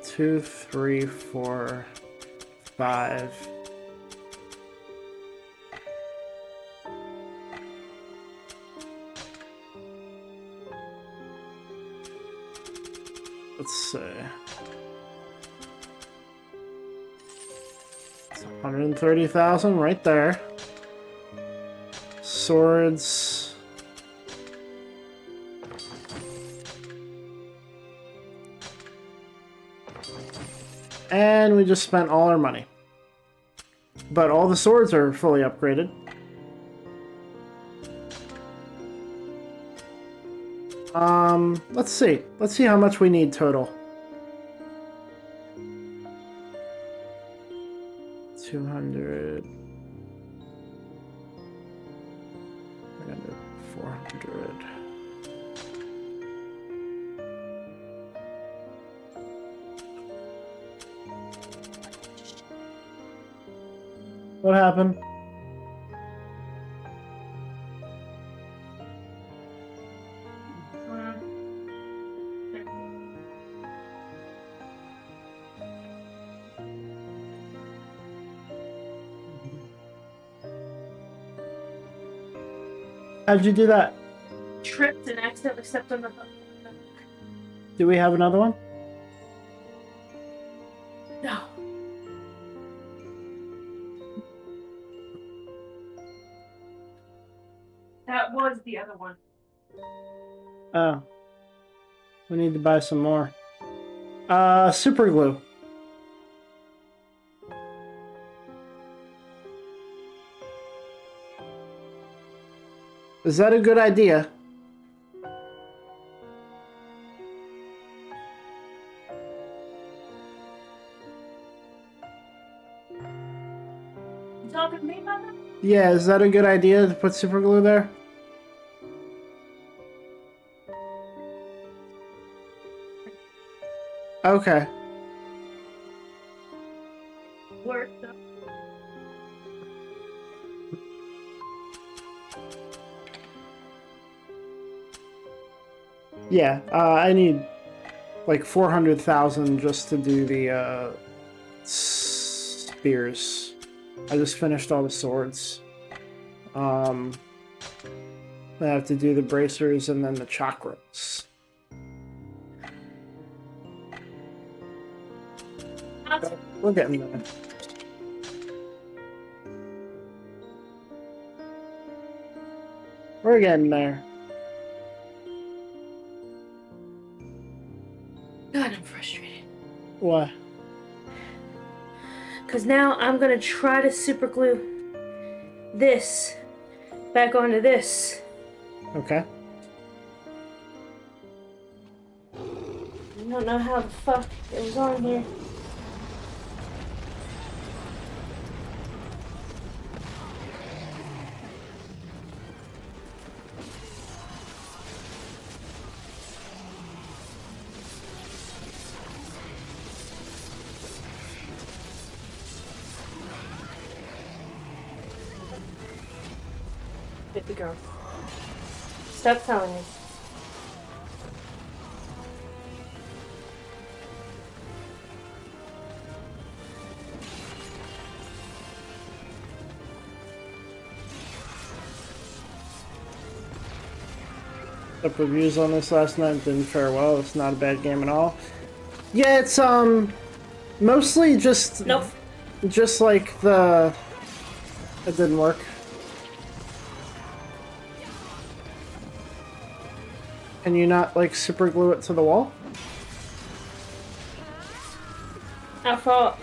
2, 3, 4, 5. Let's see. It's 130,000 right there. Swords. And we just spent all our money. But all the swords are fully upgraded. Let's see. Let's see how much we need total. 200. 400. What happened? How'd you do that? Tripped and accidentally stepped on the hook. Do we have another one? No. That was the other one. Oh. We need to buy some more. Super glue. Is that a good idea? You talking to me about that? Yeah, is that a good idea to put super glue there? Okay. Worked up. Yeah, I need like 400,000 just to do the spears. I just finished all the swords. I have to do the bracers and then the chakras. We're getting there. We're getting there. God, I'm frustrated. Why? Because now I'm going to try to super glue this back onto this. Okay. I don't know how the fuck it was on here. Hit the girl. Stop telling me. up reviews on this last night. Didn't fare well. It's not a bad game at all. Yeah, it's mostly just Nope. just like the it didn't work. Can you not like super glue it to the wall? I thought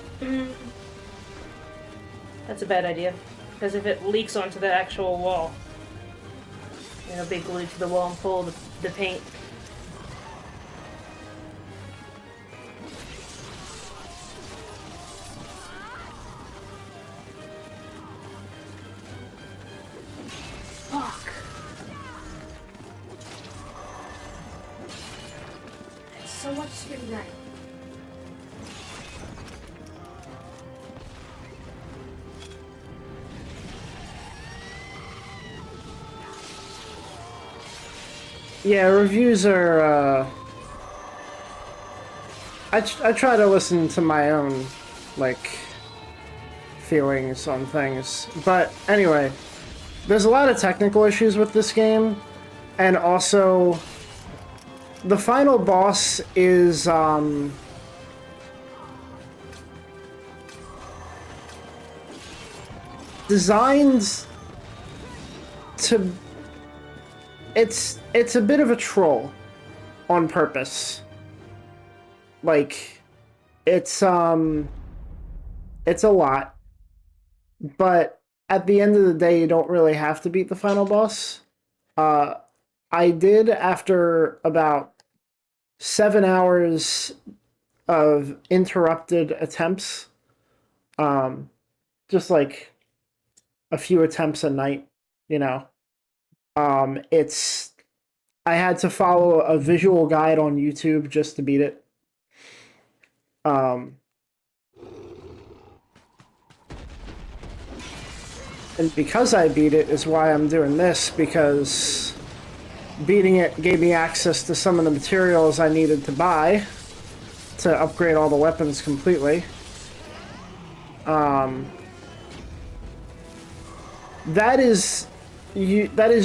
that's a bad idea, because if it leaks onto the actual wall, it'll be glued to the wall and pull the paint. Fuck. It's so much screen time. Yeah, reviews are, I try to listen to my own, like, feelings on things. But anyway, there's a lot of technical issues with this game, and also, the final boss is, designed to... It's a bit of a troll on purpose. Like, it's a lot. But at the end of the day, you don't really have to beat the final boss. I did after about 7 hours of interrupted attempts. Just like a few attempts a night, you know. I had to follow a visual guide on YouTube just to beat it. And because I beat it is why I'm doing this, because beating it gave me access to some of the materials I needed to buy to upgrade all the weapons completely. That is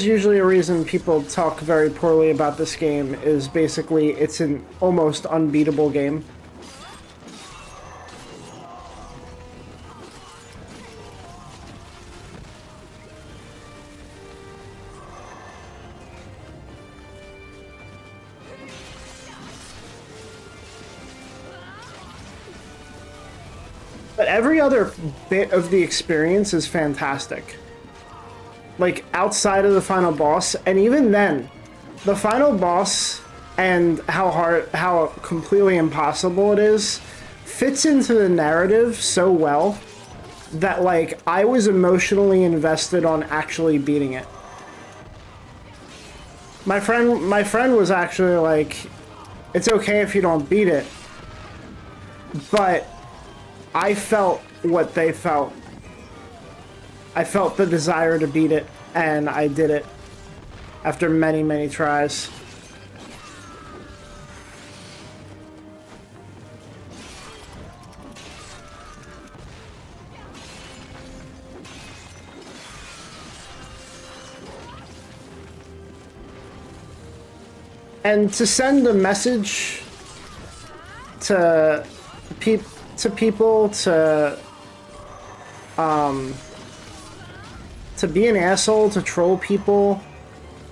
usually a reason people talk very poorly about this game, is basically it's an almost unbeatable game. But every other bit of the experience is fantastic. Like, outside of the final boss, and even then, the final boss and how completely impossible it is, fits into the narrative so well that, like, I was emotionally invested on actually beating it. My friend was actually like, it's okay if you don't beat it, but I felt what they felt. I felt the desire to beat it, and I did it after many, many tries. And to send a message to people to be an asshole, to troll people,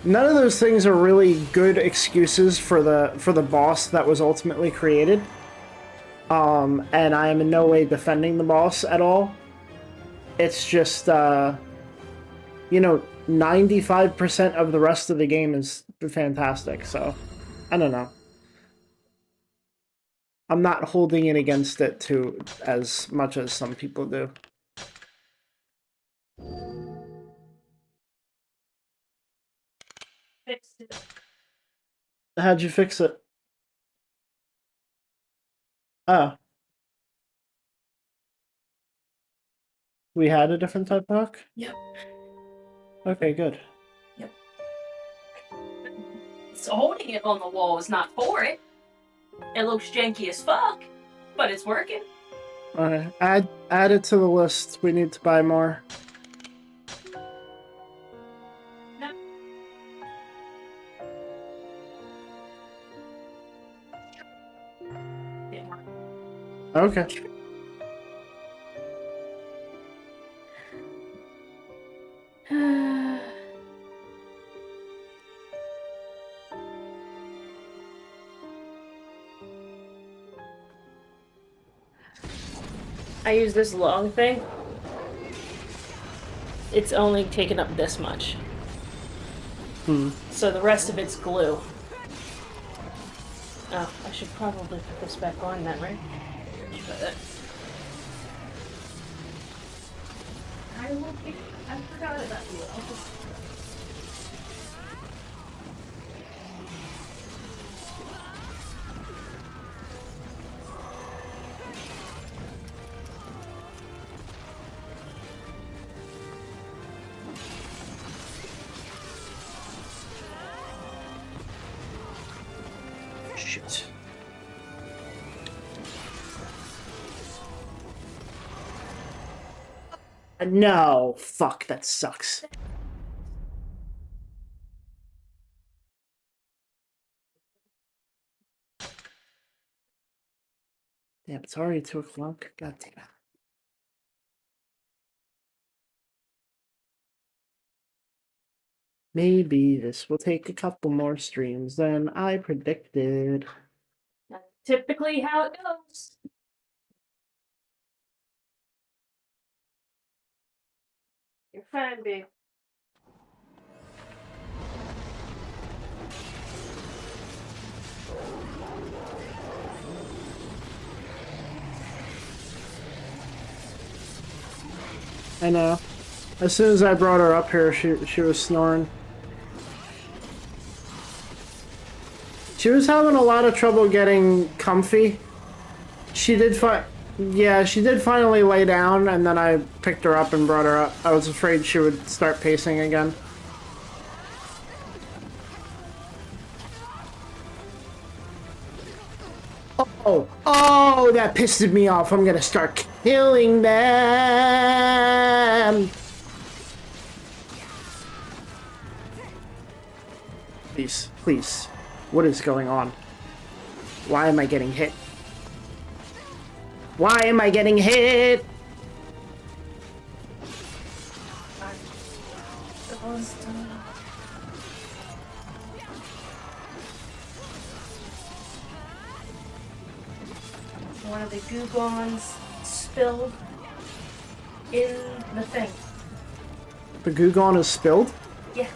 none of those things are really good excuses for the boss that was ultimately created. And I am in no way defending the boss at all. It's just, you know, 95% of the rest of the game is fantastic, so I don't know. I'm not holding it against it too as much as some people do. Fixed it. How'd you fix it? Oh. We had a different type of hook? Yep. Okay, good. Yep. So holding it on the wall is not for it. It looks janky as fuck, but it's working. Alright, add it to the list. We need to buy more. Okay. I use this long thing. It's only taken up this much. So the rest of it's glue. Oh, I should probably put this back on then, right? I forgot about you. I'll just... Shit. No, fuck, that sucks. Damn, it's already 2 o'clock. God damn it. Maybe this will take a couple more streams than I predicted. That's typically how it goes. You're fine, babe. I know. As soon as I brought her up here, she was snoring. She was having a lot of trouble getting comfy. She did she did finally lay down, and then I picked her up and brought her up. I was afraid she would start pacing again. Oh, that pissed me off. I'm gonna start killing them. Please, please. What is going on? Why am I getting hit? Why am I getting hit? One of the Googons spilled in the thing. The Gugon is spilled? Yeah.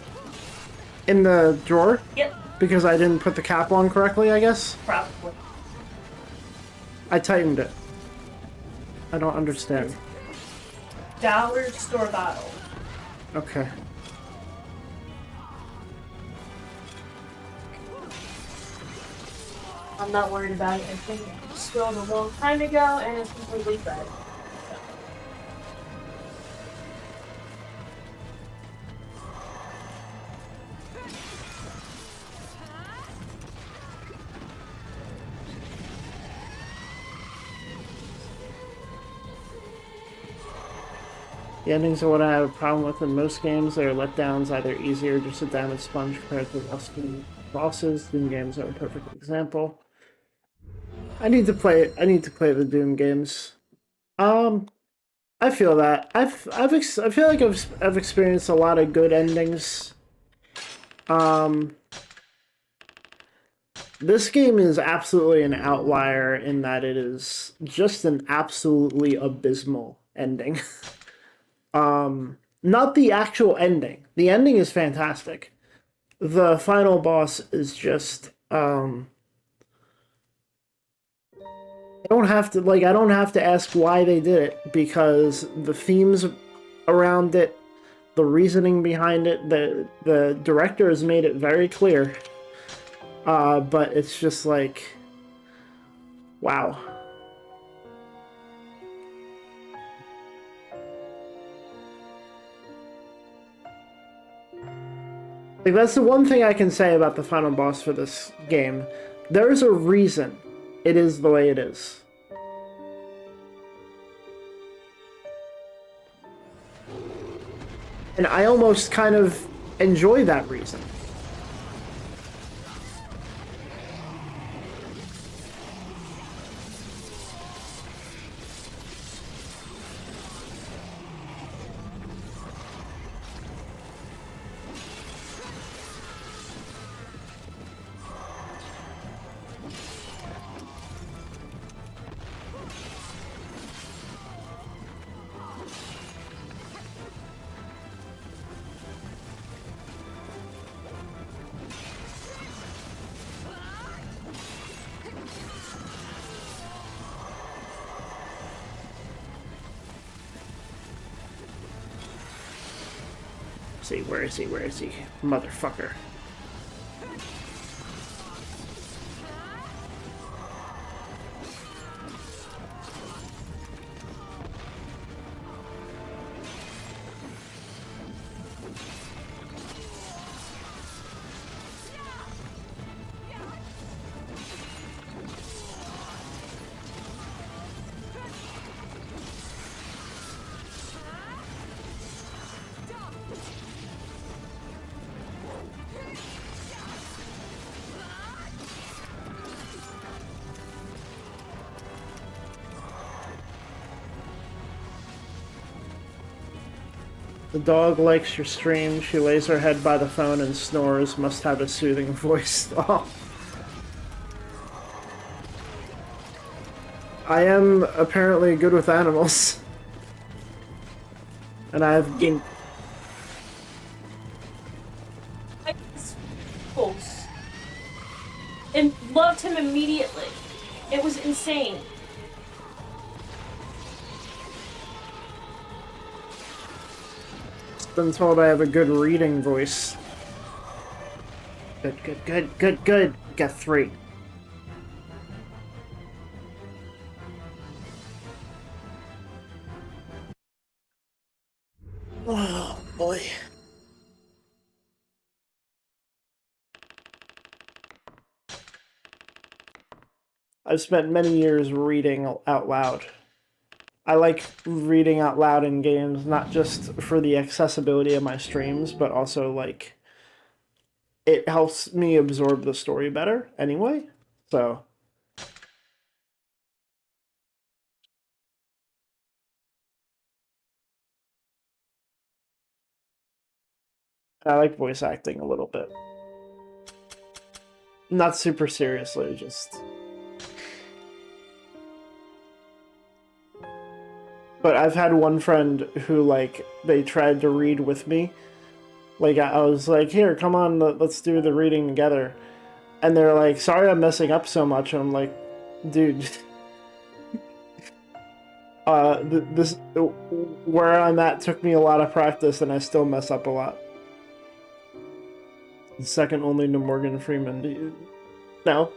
In the drawer? Yep. Because I didn't put the cap on correctly, I guess? Probably. I tightened it. I don't understand. Dollar store bottle. Okay. I'm not worried about it. I think it spilled a long time ago and it's completely fed. The endings are what I have a problem with in most games. They are letdowns, either easy or just a damage sponge compared to the bosses. Doom games are a perfect example. I need to play the Doom games. I feel that. I feel like I've experienced a lot of good endings. This game is absolutely an outlier in that it is just an absolutely abysmal ending. Not the actual ending. The ending is fantastic. The final boss is just, I don't have to ask why they did it, because the themes around it, the reasoning behind it, the director has made it very clear. But it's just like, wow. Like, that's the one thing I can say about the final boss for this game. There's a reason it is the way it is. And I almost kind of enjoy that reason. he? Where is he? Where is he? Motherfucker. The dog likes your stream. She lays her head by the phone and snores. Must have a soothing voice. Oh. I am apparently good with animals. And I've been... And loved him immediately. It was insane. Been told I have a good reading voice. Good, good, good, good, good. Got 3. Oh, boy. I've spent many years reading out loud. I like reading out loud in games, not just for the accessibility of my streams, but also, like, it helps me absorb the story better anyway, so... I like voice acting a little bit. Not super seriously, just... But I've had one friend who, like, they tried to read with me. Like, I was like, here, come on, let's do the reading together. And they're like, sorry I'm messing up so much. And I'm like, dude. This, where I'm at took me a lot of practice and I still mess up a lot. Second only to Morgan Freeman. Do you... No?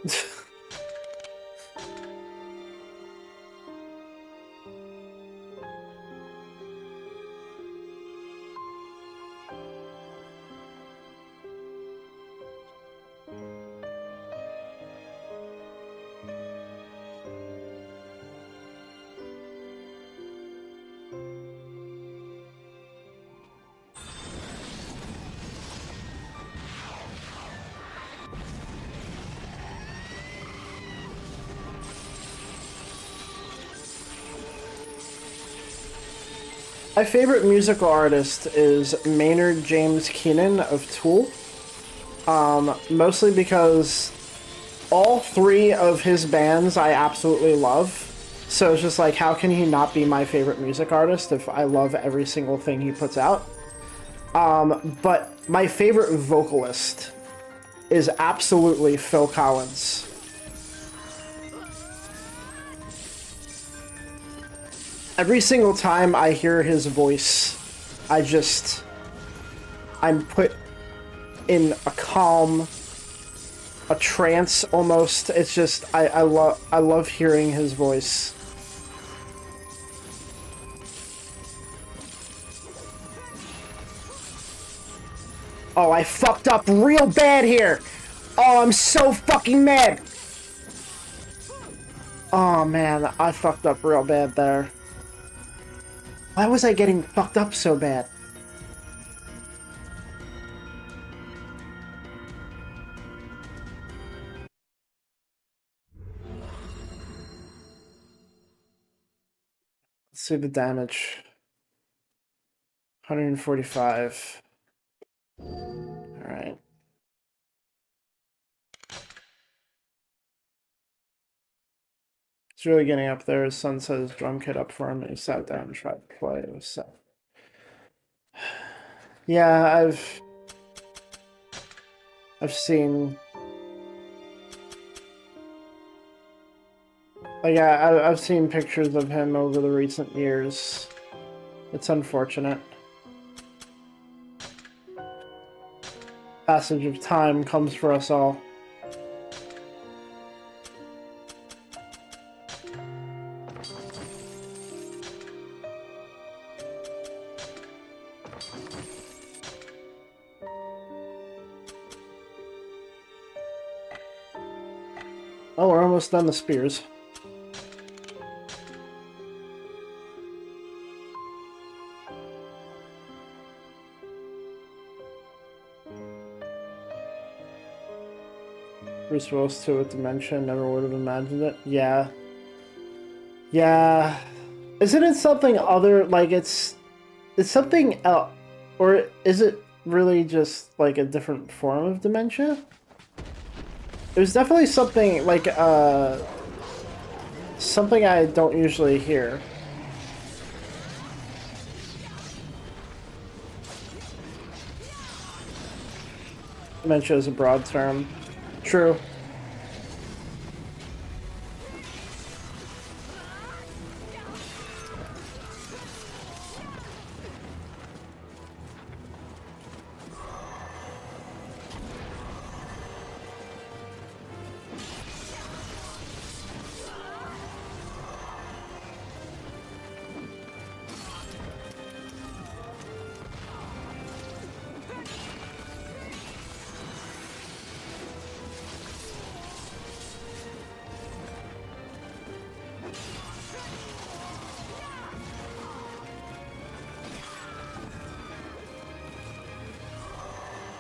My favorite musical artist is Maynard James Keenan of Tool. Mostly because all 3 of his bands I absolutely love. So it's just like, how can he not be my favorite music artist if I love every single thing he puts out? But my favorite vocalist is absolutely Phil Collins. Every single time I hear his voice, I'm put in a calm, a trance almost. It's just, I love hearing his voice. Oh, I fucked up real bad here! Oh, I'm so fucking mad! Oh man, I fucked up real bad there. Why was I getting fucked up so bad? Let's see the damage. 145. Alright. It's really getting up there. His son set his drum kit up for him and he sat down and tried to play. It was sad. Yeah, I've seen... Like, I've seen pictures of him over the recent years. It's unfortunate. passage of time comes for us all. Oh, we're almost done the spears. Bruce Willis too with dementia, never would have imagined it. Yeah. Yeah. Isn't it something other, like it's something else, or is it really just like a different form of dementia? It was definitely something like something I don't usually hear. Dementia is a broad term. True.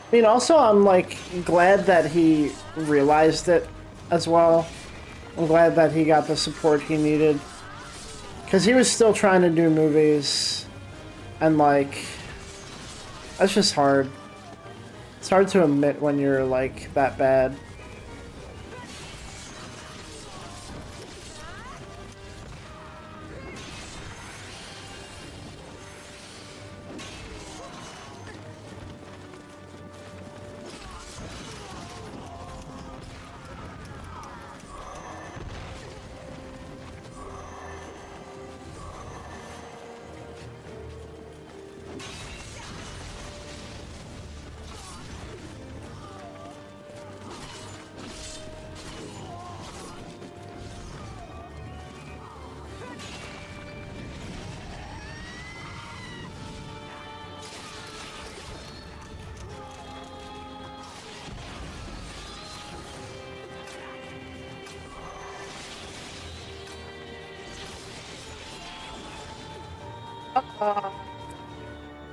I mean, also, I'm, like, glad that he realized it as well. I'm glad that he got the support he needed. Because he was still trying to do movies, and, like, that's just hard. It's hard to admit when you're, like, that bad.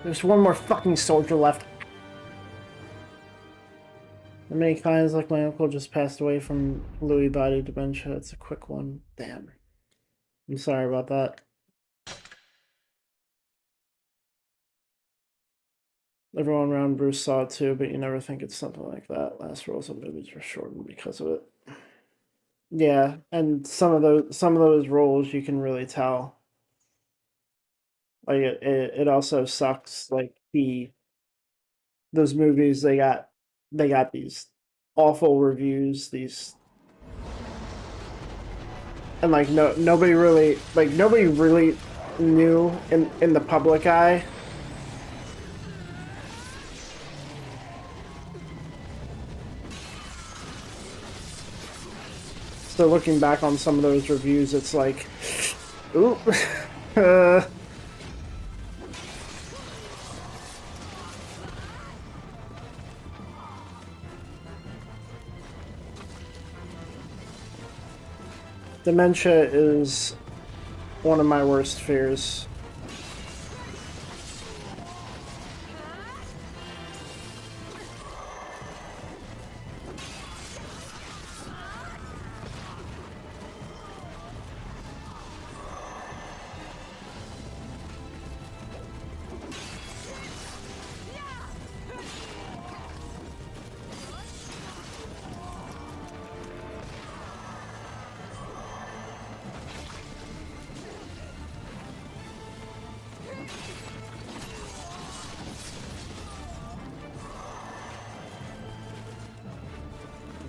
There's one more fucking soldier left. How many times like my uncle just passed away from Lewy body dementia? It's a quick one. Damn. I'm sorry about that. Everyone around Bruce saw it too, but you never think it's something like that. Last rolls of movies were shortened because of it. Yeah, and some of those roles you can really tell. Like it also sucks. Like those movies they got these awful reviews. These and like nobody really knew in the public eye. So looking back on some of those reviews, it's like, ooh, dementia is one of my worst fears.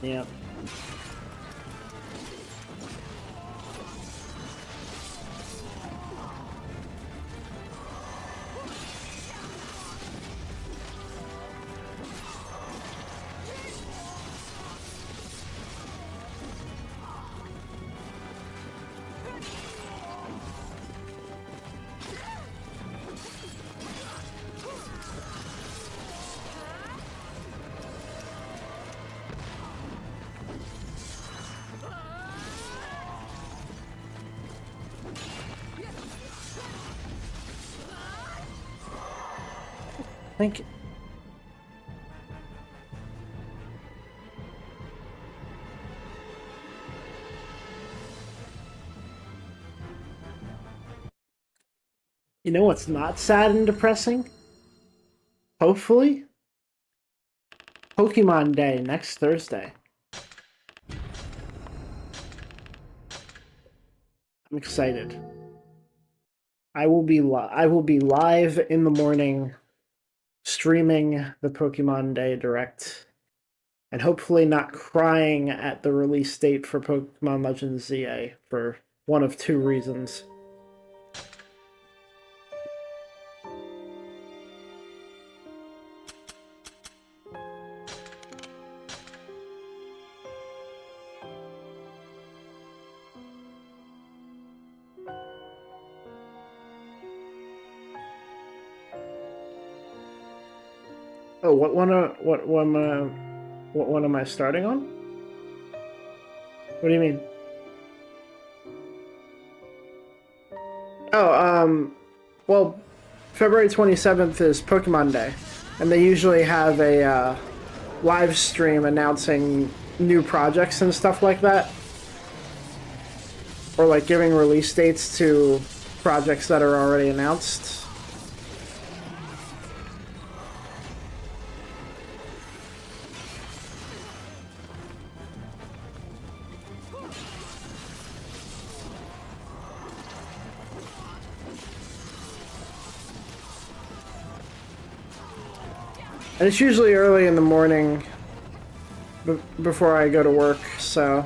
Yep. Thank you. You know what's not sad and depressing? Hopefully, Pokemon Day next Thursday. I'm excited. I will be live in the morning streaming the Pokemon Day Direct and hopefully not crying at the release date for Pokemon Legends ZA for one of two reasons. Oh, what one am I starting on? What do you mean? Oh, well, February 27th is Pokemon Day, and they usually have a live stream announcing new projects and stuff like that, or like giving release dates to projects that are already announced. And it's usually early in the morning before I go to work, so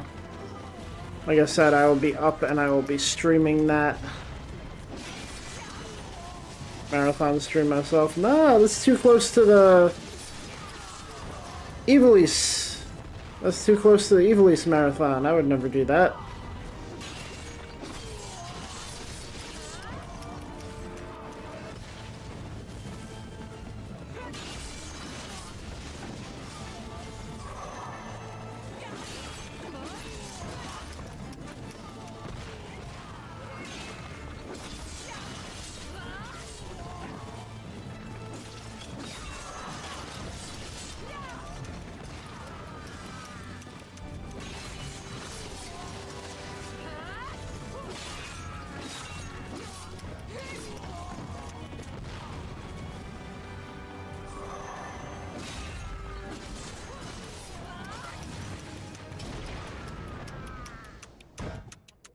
like I said, I will be up and I will be streaming that. Marathon stream myself. No, that's too close to the Evilise. That's too close to the Evilise marathon. I would never do that.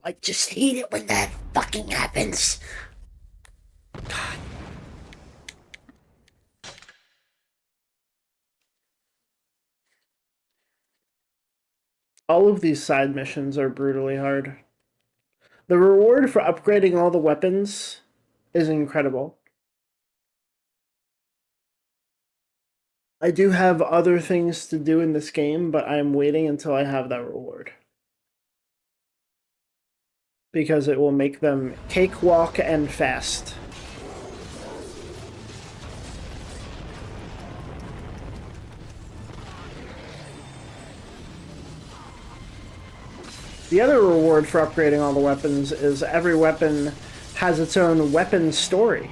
I just hate it when that fucking happens. God. All of these side missions are brutally hard. The reward for upgrading all the weapons is incredible. I do have other things to do in this game, but I'm waiting until I have that reward. Because it will make them cakewalk and fast. The other reward for upgrading all the weapons is every weapon has its own weapon story.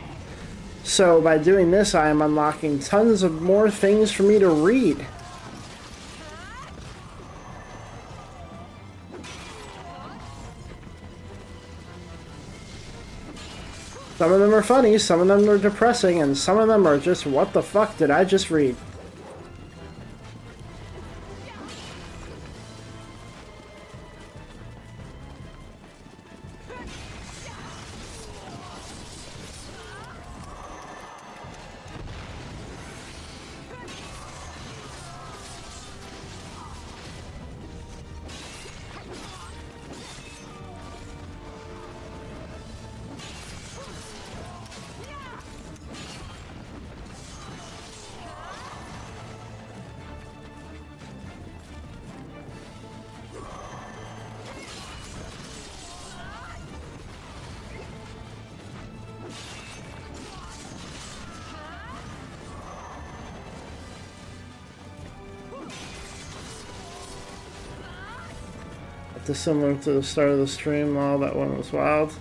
So by doing this, I am unlocking tons of more things for me to read. Some of them are funny, some of them are depressing, and some of them are just, what the fuck did I just read? Similar to the start of the stream. Oh, that one was wild.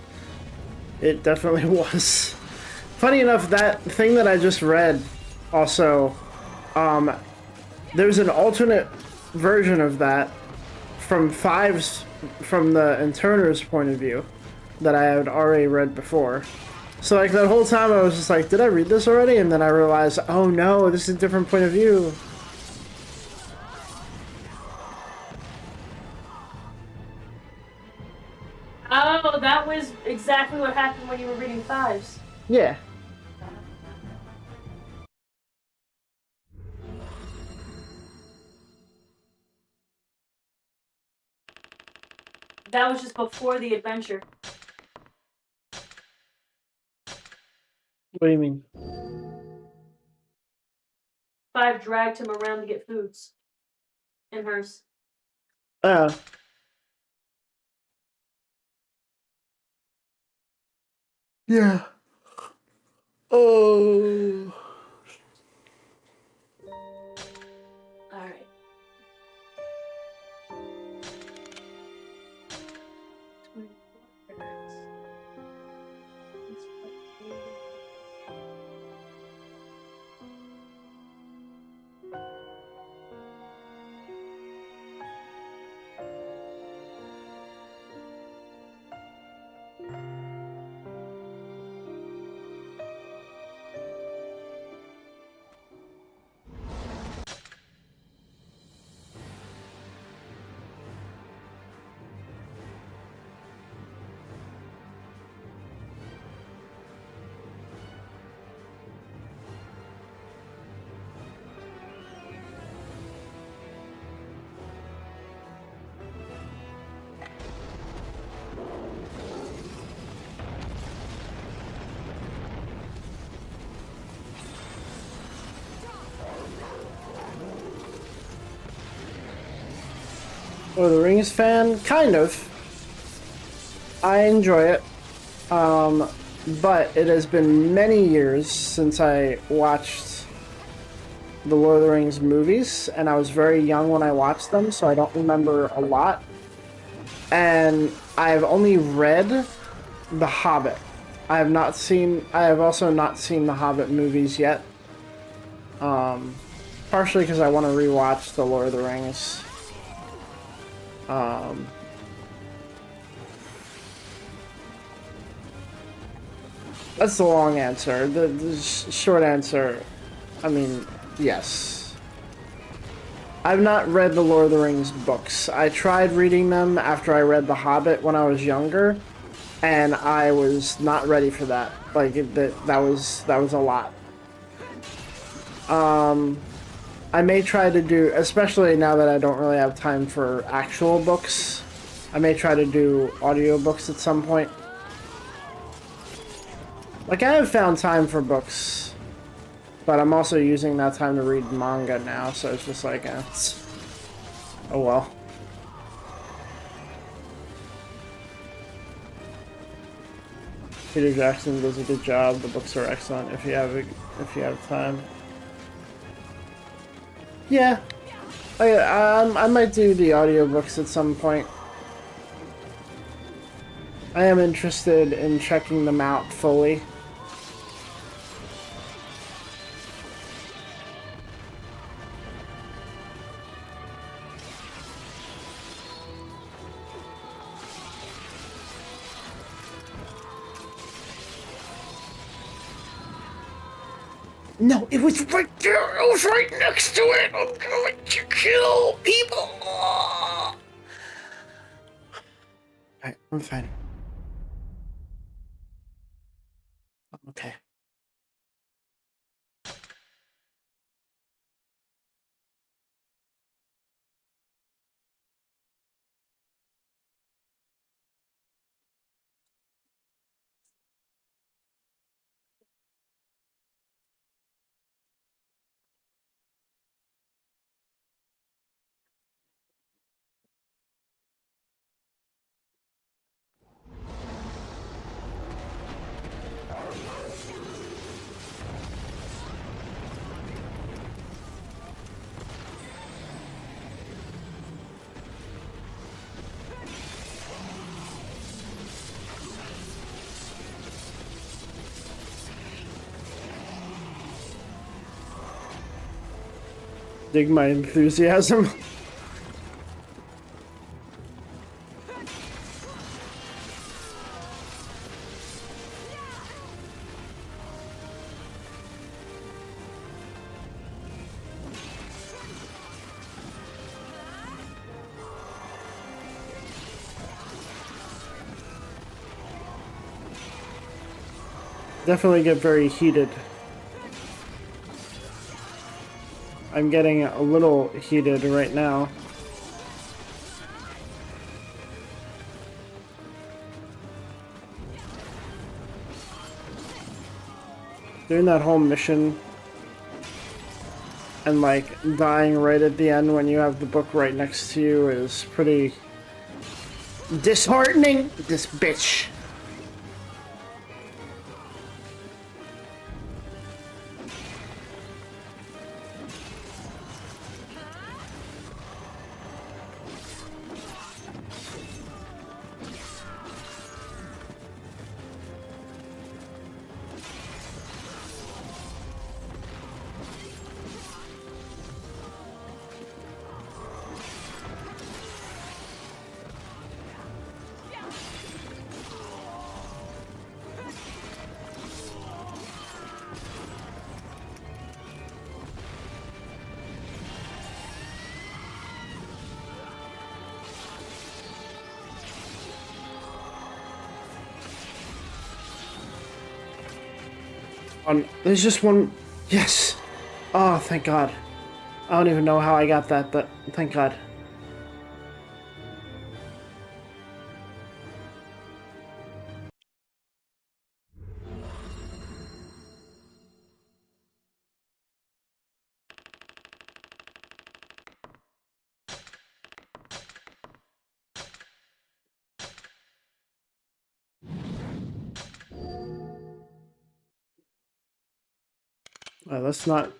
It definitely was. Funny enough, that thing that I just read Also, um, there's an alternate version of that from Five's, from the interner's point of view, that I had already read before. So like that whole time I was just like, did I read this already? And then I realized, oh no, this is a different point of view. Oh, that was exactly what happened when you were reading Fives. Yeah. That was just before the adventure. What do you mean? Five dragged him around to get foods. In hers. Uh. Yeah. Oh. Alright. Lord of the Rings fan? Kind of. I enjoy it. But it has been many years since I watched the Lord of the Rings movies, and I was very young when I watched them, so I don't remember a lot. And I've only read The Hobbit. I have also not seen the Hobbit movies yet. Partially because I want to rewatch the Lord of the Rings. That's the long answer. The short answer, I mean, yes. I've not read the Lord of the Rings books. I tried reading them after I read The Hobbit when I was younger, and I was not ready for that. Like that was a lot. I may try to do, especially now that I don't really have time for actual books, I may try to do audiobooks at some point. Like, I have found time for books, but I'm also using that time to read manga now, so it's just like, oh well. Peter Jackson does a good job. The books are excellent if you have time. Yeah, I might do the audiobooks at some point. I am interested in checking them out fully. No, it was right there. It was right next to it. I'm going to kill people. Alright, I'm fine. I'm okay. Dig my enthusiasm. Definitely get very heated. I'm getting a little heated right now. Doing that whole mission and like dying right at the end when you have the book right next to you is pretty disheartening. This bitch. There's just one. Yes. Oh, thank God. I don't even know how I got that, but thank God.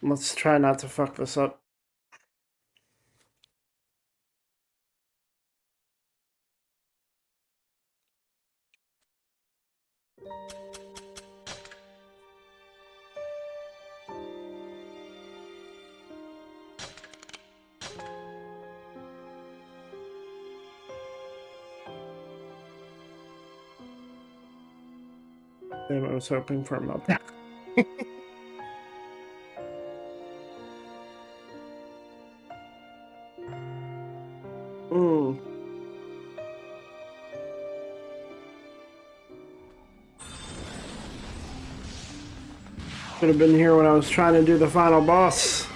Let's try not to fuck this up. Damn, I was hoping for a meltdown. Should have been here when I was trying to do the final boss.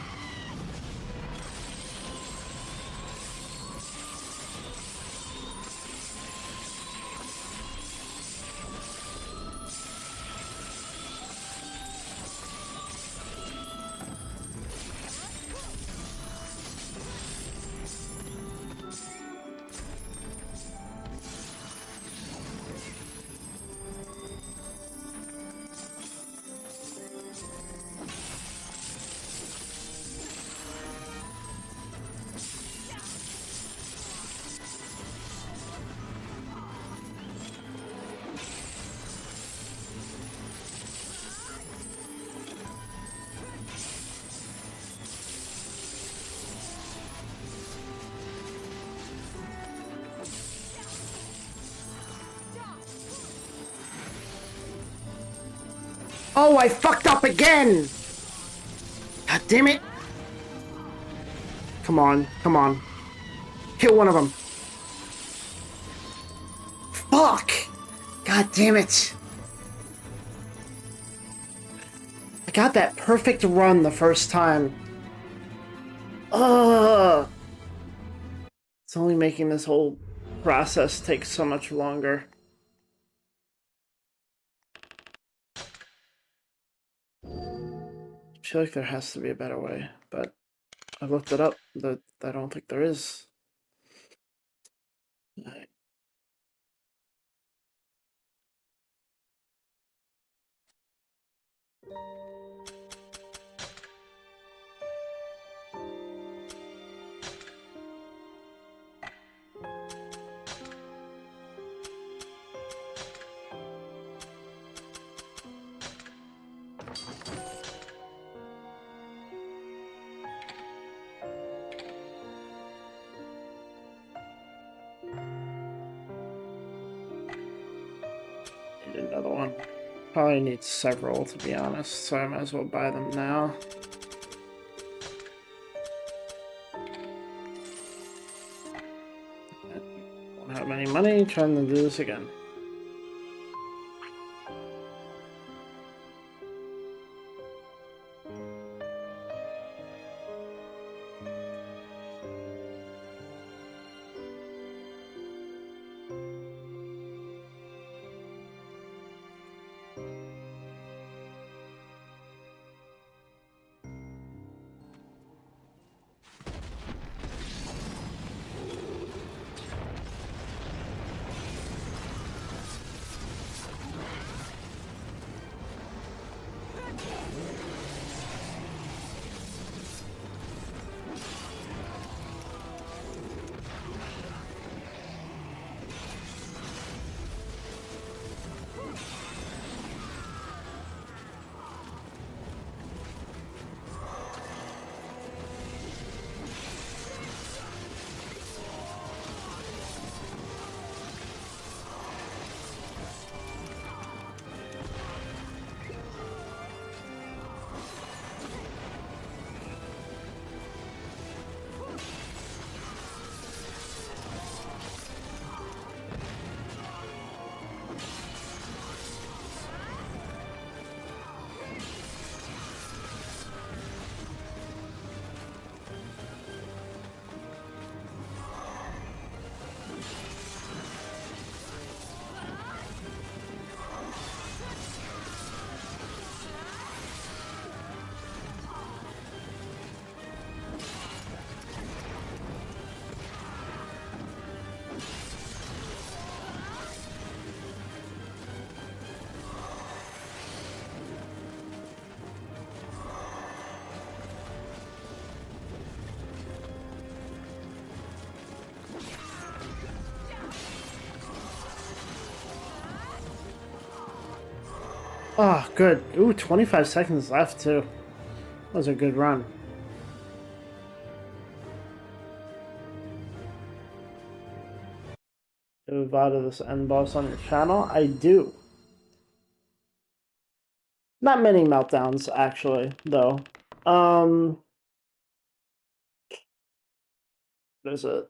Oh, I fucked up again! God damn it! Come on, come on. Kill one of them. Fuck! God damn it! I got that perfect run the first time. Ugh! It's only making this whole process take so much longer. I feel like there has to be a better way, but I looked it up. I don't think there is. another one. Probably need several, to be honest, so I might as well buy them now. Don't have any money, trying to do this again. Oh, good. Ooh, 25 seconds left, too. That was a good run. Move out of this end boss on your channel? I do. Not many meltdowns, actually, though. There's a...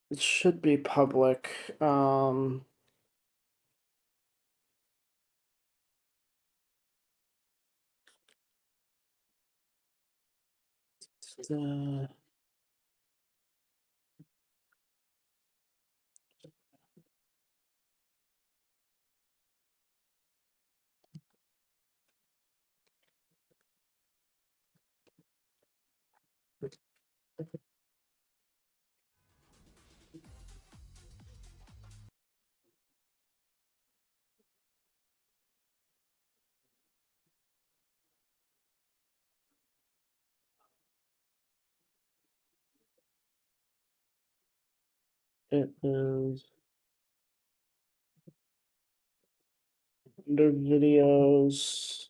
It should be public. Uh, it is under videos.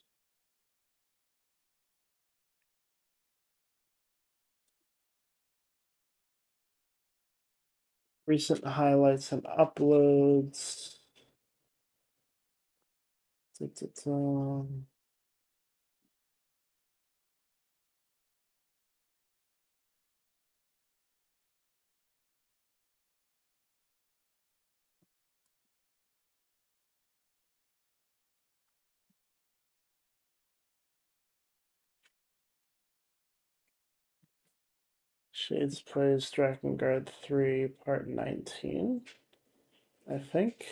Recent highlights and uploads. Ta-ta-ta. Shades plays Drakengard 3, part 19, I think.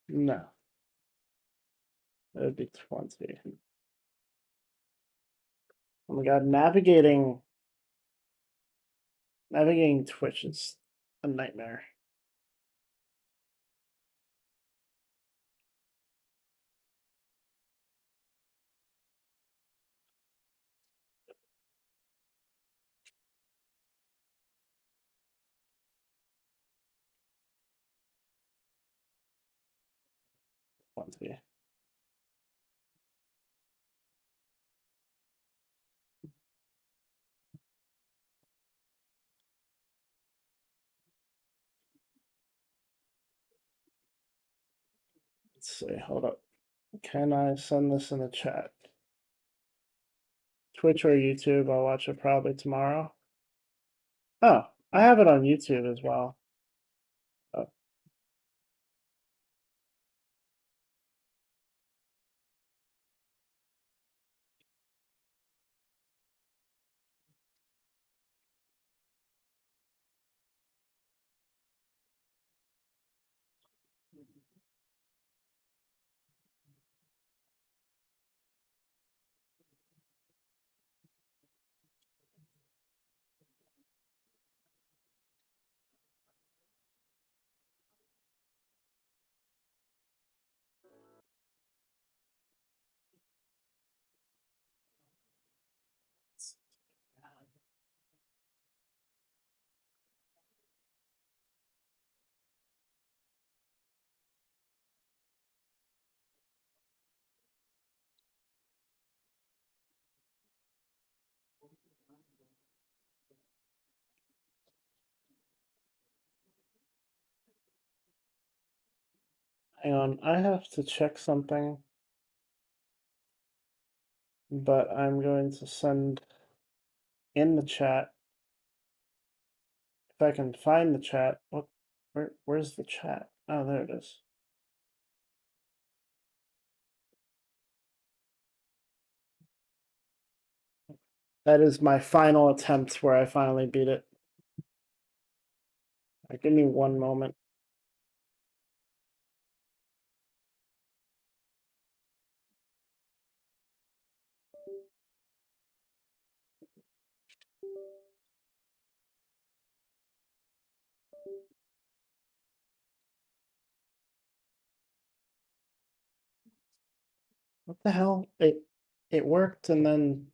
No, it would be 20. Oh my god, navigating Twitch is a nightmare. Plenty. Let's see, hold up. Can I send this in the chat? Twitch or YouTube, I'll watch it probably tomorrow. Oh, I have it on YouTube as well. Oh. Hang on, I have to check something, but I'm going to send in the chat. If I can find the chat, where's the chat? Oh, there it is. That is my final attempt where I finally beat it. Give me one moment. What the hell? It worked and then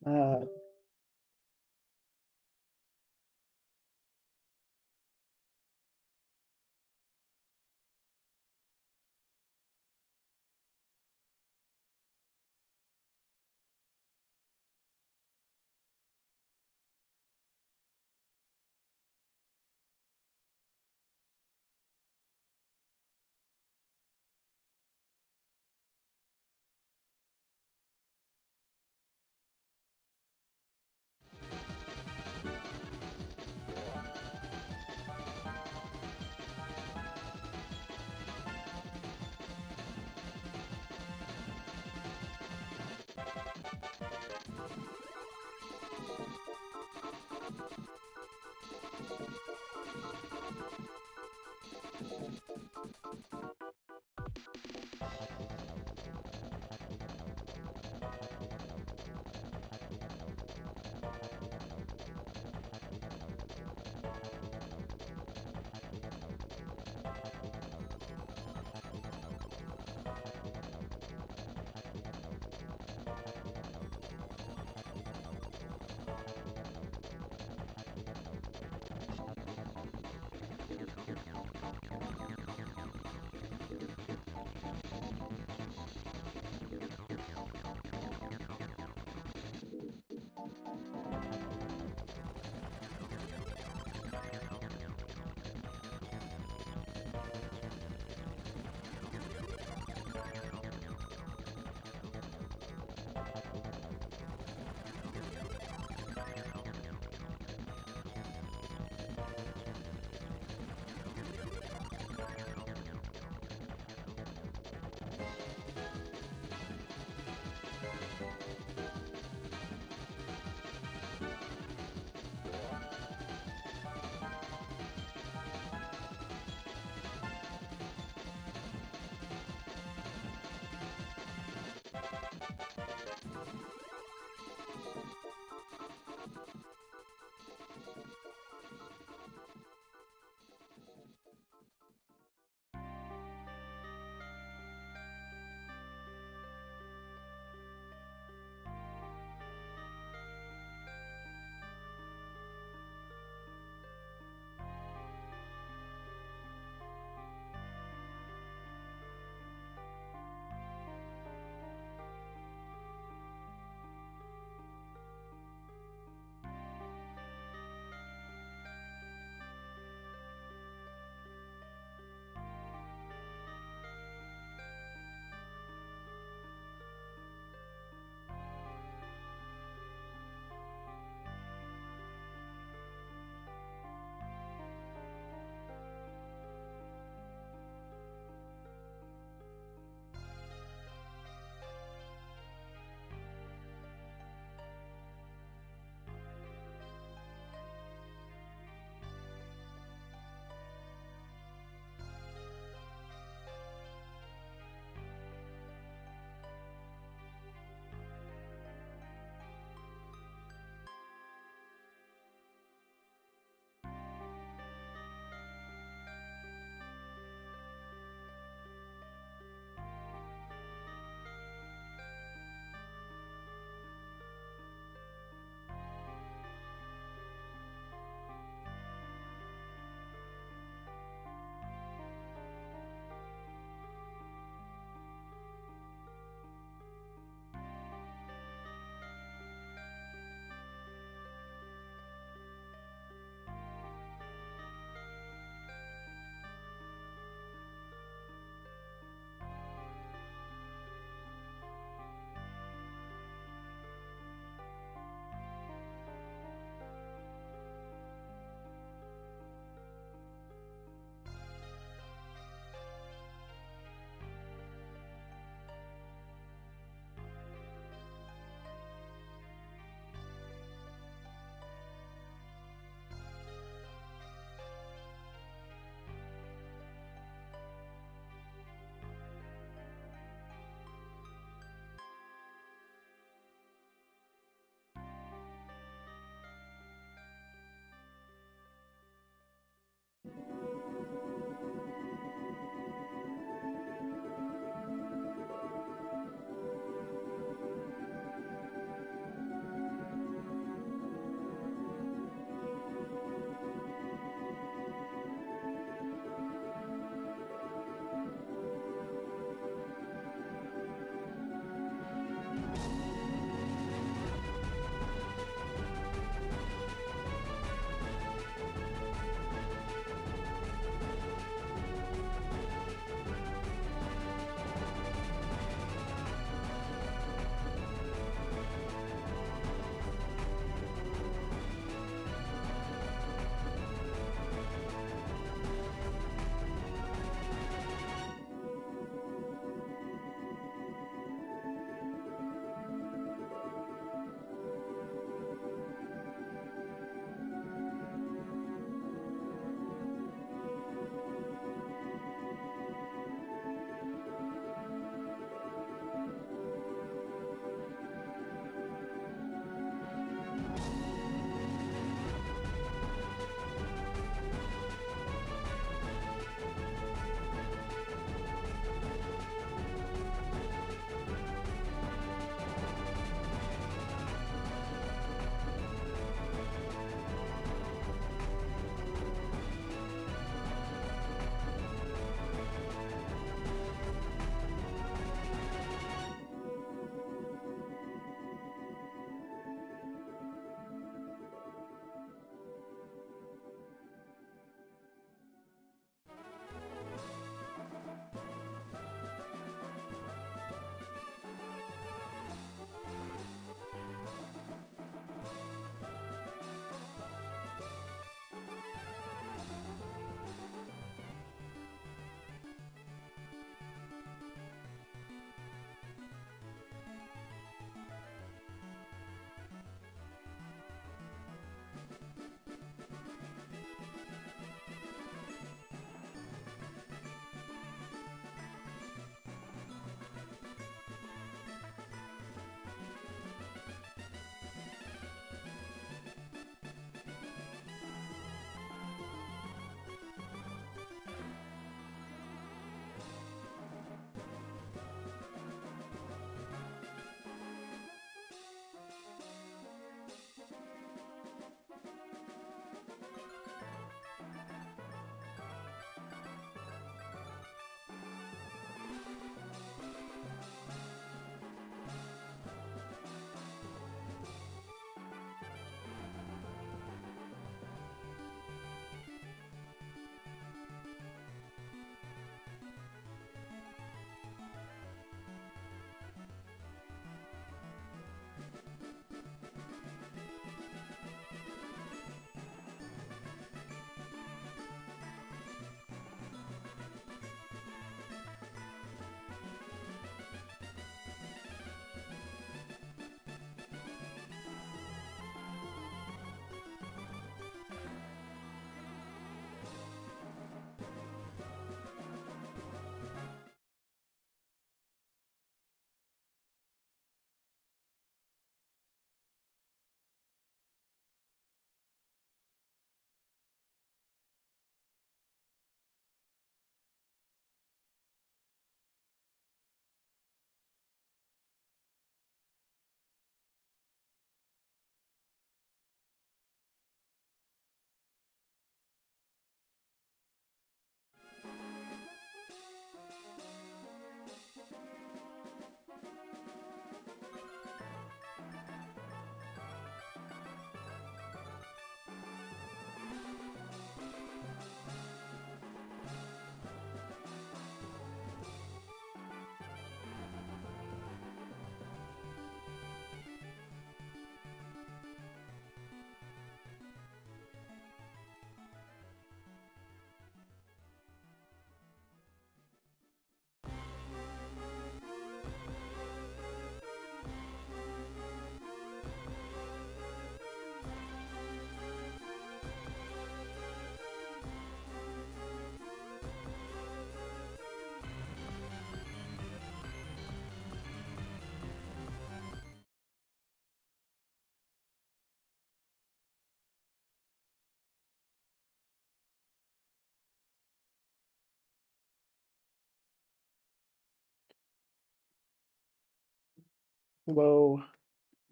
Hello,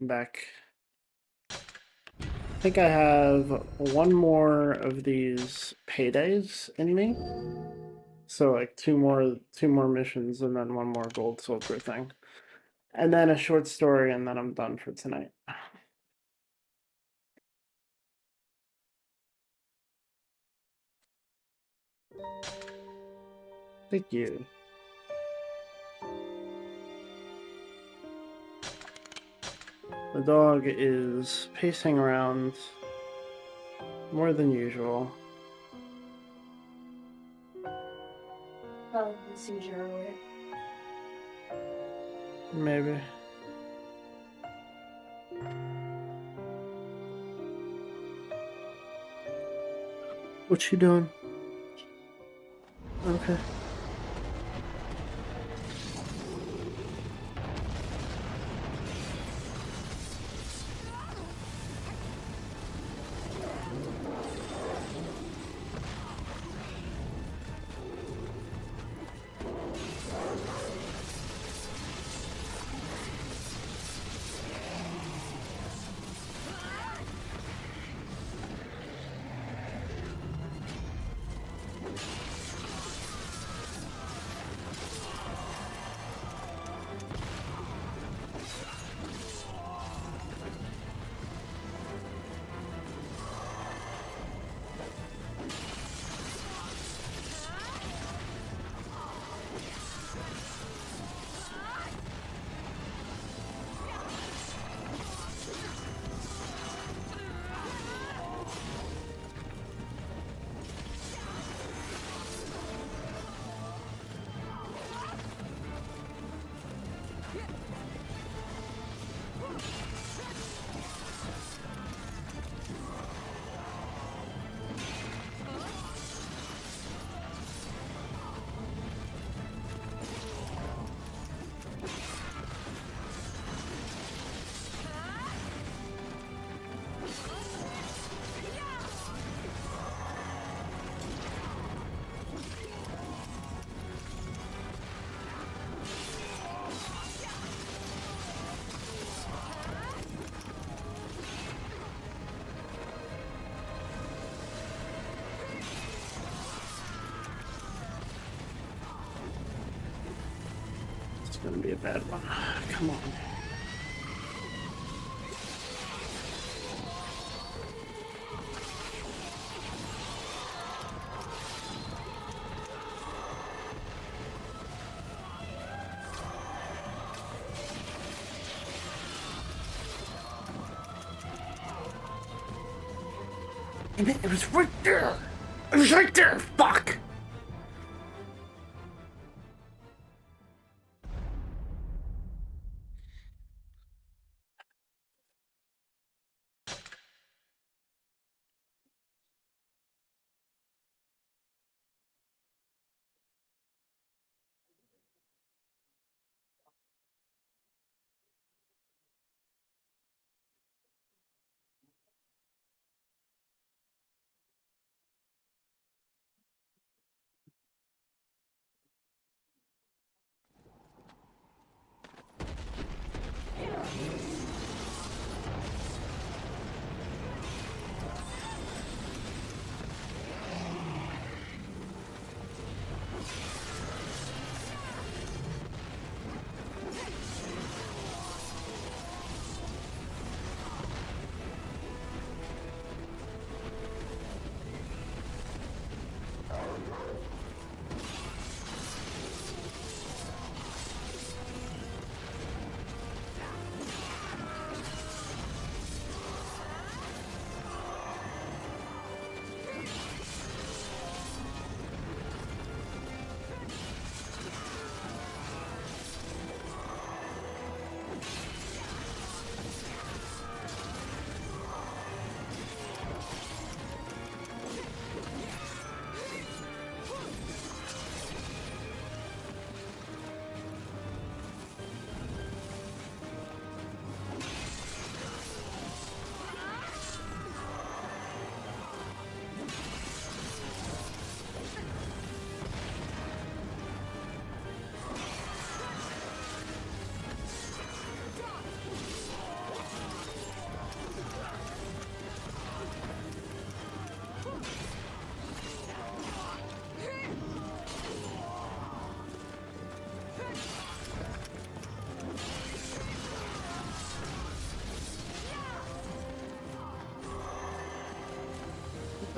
I'm back. I think I have one more of these paydays in me. So like two more missions and then one more gold soldier thing. And then a short story and then I'm done for tonight. Thank you. The dog is pacing around more than usual. Oh, the seizure alert. Maybe. What you doing? Okay. It's gonna be a bad one. Come on. Damn it was right there! It was right there! Fuck!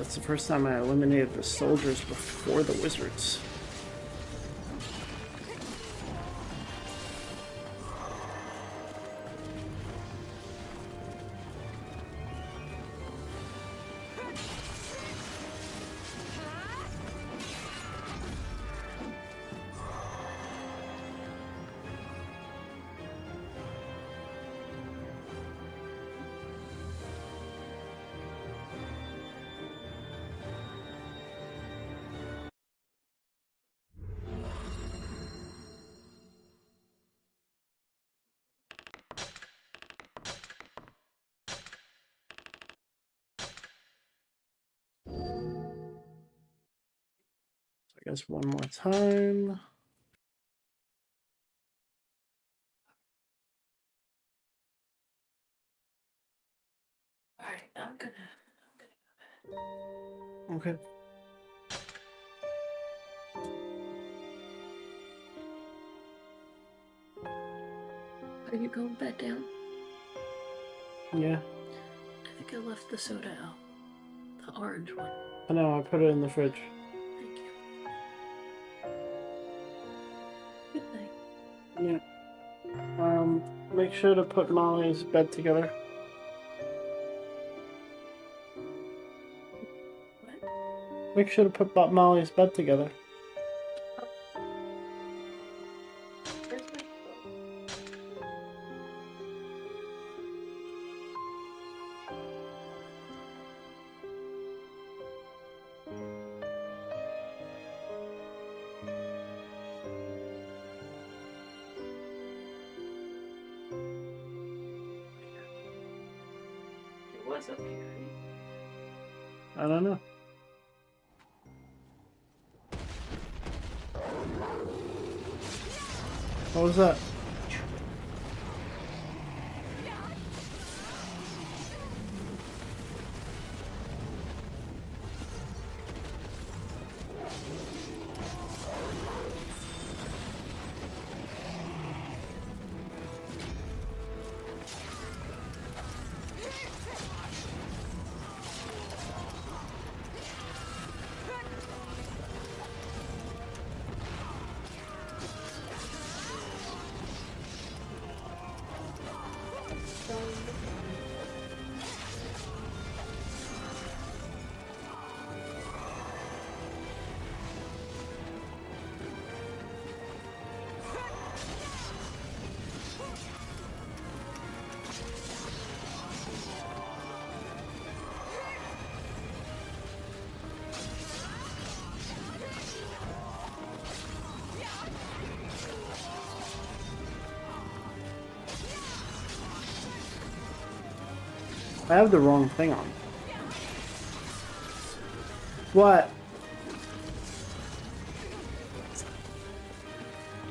That's the first time I eliminated the soldiers before the wizards. I guess one more time. Alright, I'm gonna. Okay. Are you going back down? Yeah. I think I left the soda out. The orange one. I know, I put it in the fridge. Thank you. Good night. Yeah. Make sure to put Molly's bed together. What? Make sure to put Molly's bed together. Where's my phone? It was up here. I don't know. What was that? I have the wrong thing on. What?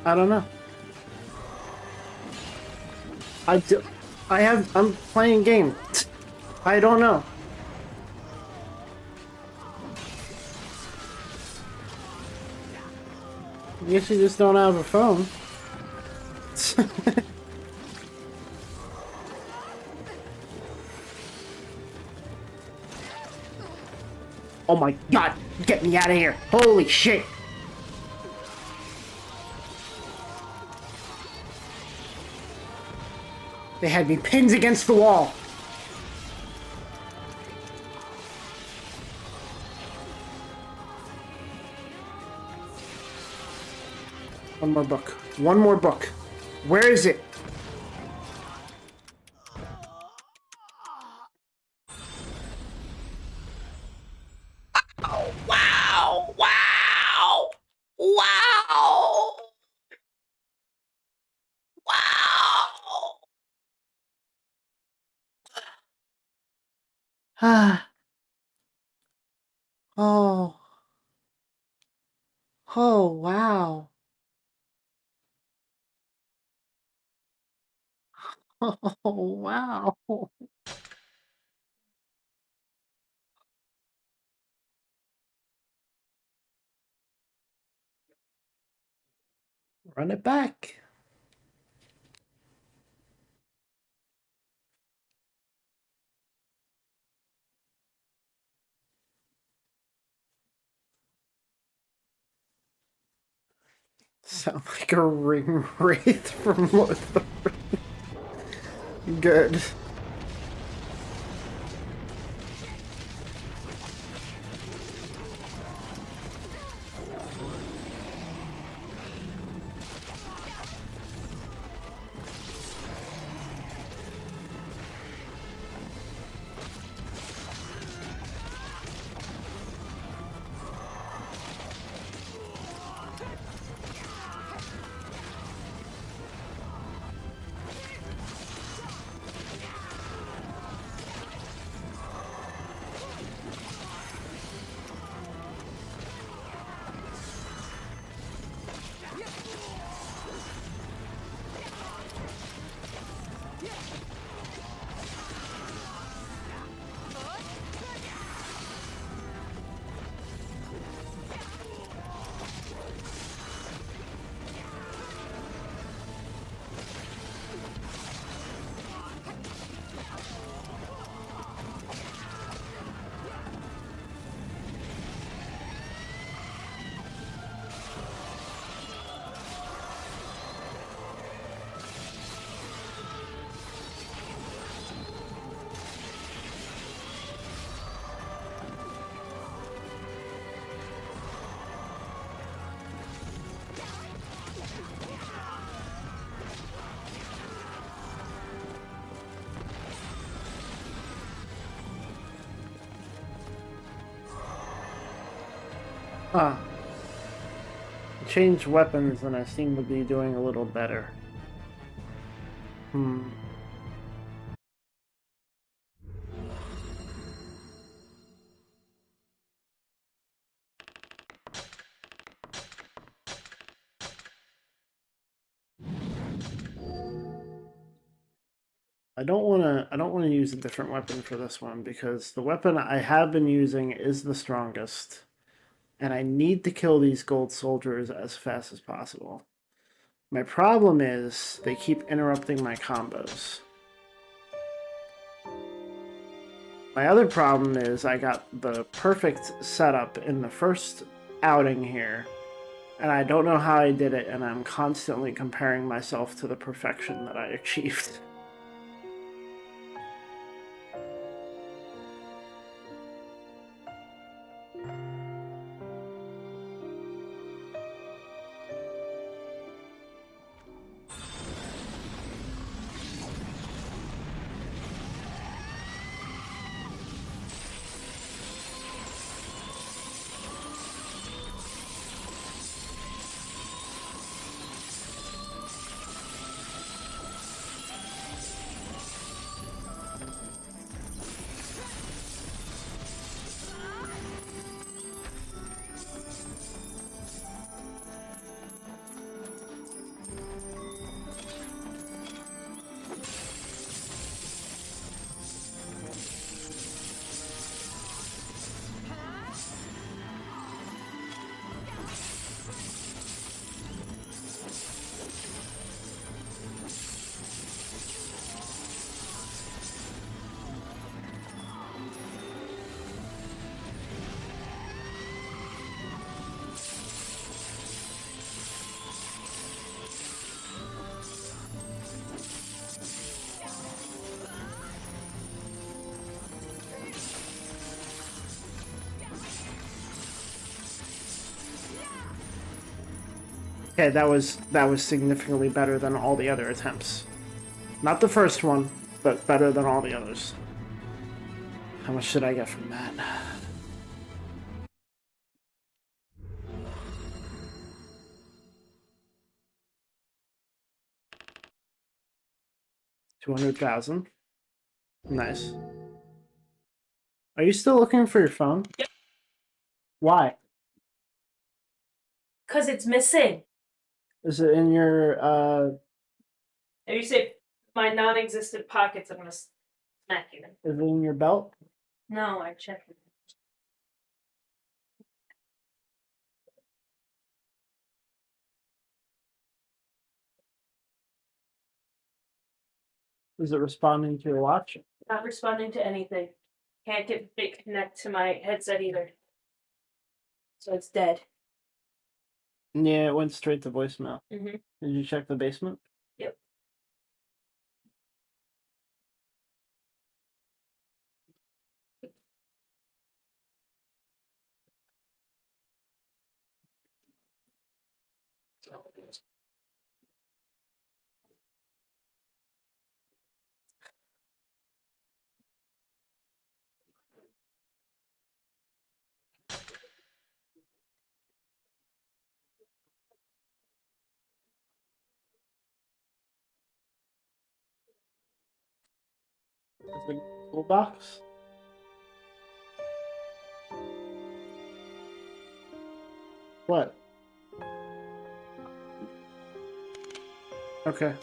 I don't know. I'm playing game. I don't know. I guess you just don't have a phone. Oh my god, get me out of here. Holy shit. They had me pinned against the wall. One more book. One more book. Where is it? Oh, wow! Wow! Wow! Wow! Ah. Oh. Oh, wow. Oh, wow. Run it back. Sound like a ring wraith from Lord of the Rings. Good. Huh. Changed weapons and I seem to be doing a little better. I don't want to use a different weapon for this one because the weapon I have been using is the strongest. And I need to kill these gold soldiers as fast as possible. My problem is they keep interrupting my combos. My other problem is I got the perfect setup in the first outing here, and I don't know how I did it, and I'm constantly comparing myself to the perfection that I achieved. Okay, that was significantly better than all the other attempts. Not the first one, but better than all the others. How much should I get from that? $200,000. Nice. Are you still looking for your phone? Yep. Why? Because it's missing. Is it in your If you say my non-existent pockets, I'm gonna smack you. is it in your belt? No, I checked it. Is it responding to your watch? Not responding to anything. Can't get it connect to my headset either. So it's dead. Yeah, it went straight to voicemail. Mm-hmm. Did you check the basement? Yep. Is the toolbox? What? Okay.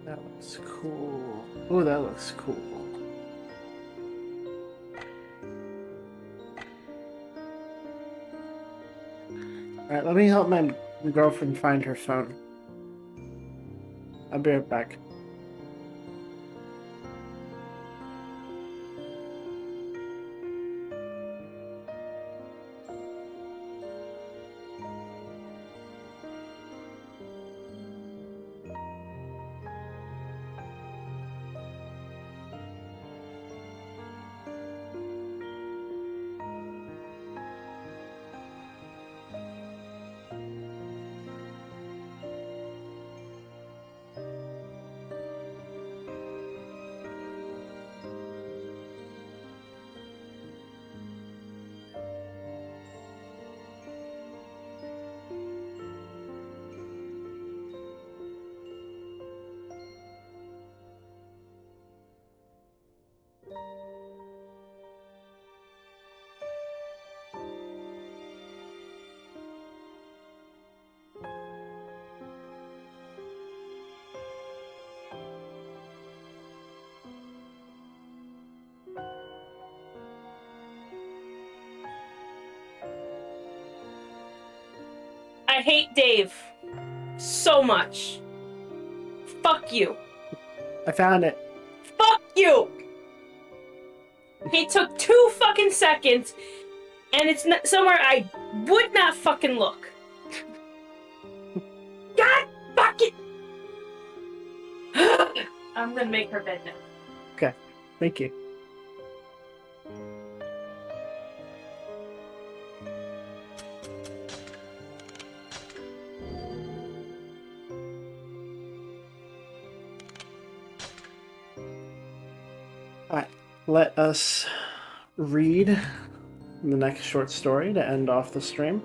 That looks cool. Oh, that looks cool. Alright, let me help my girlfriend find her phone. I'll be right back. I hate Dave so much. Fuck you. I found it. Fuck you! He took 2 fucking seconds, and it's not somewhere I would not fucking look. God fucking! I'm gonna make her bed now. Okay, thank you. Alright, let us read the next short story to end off the stream.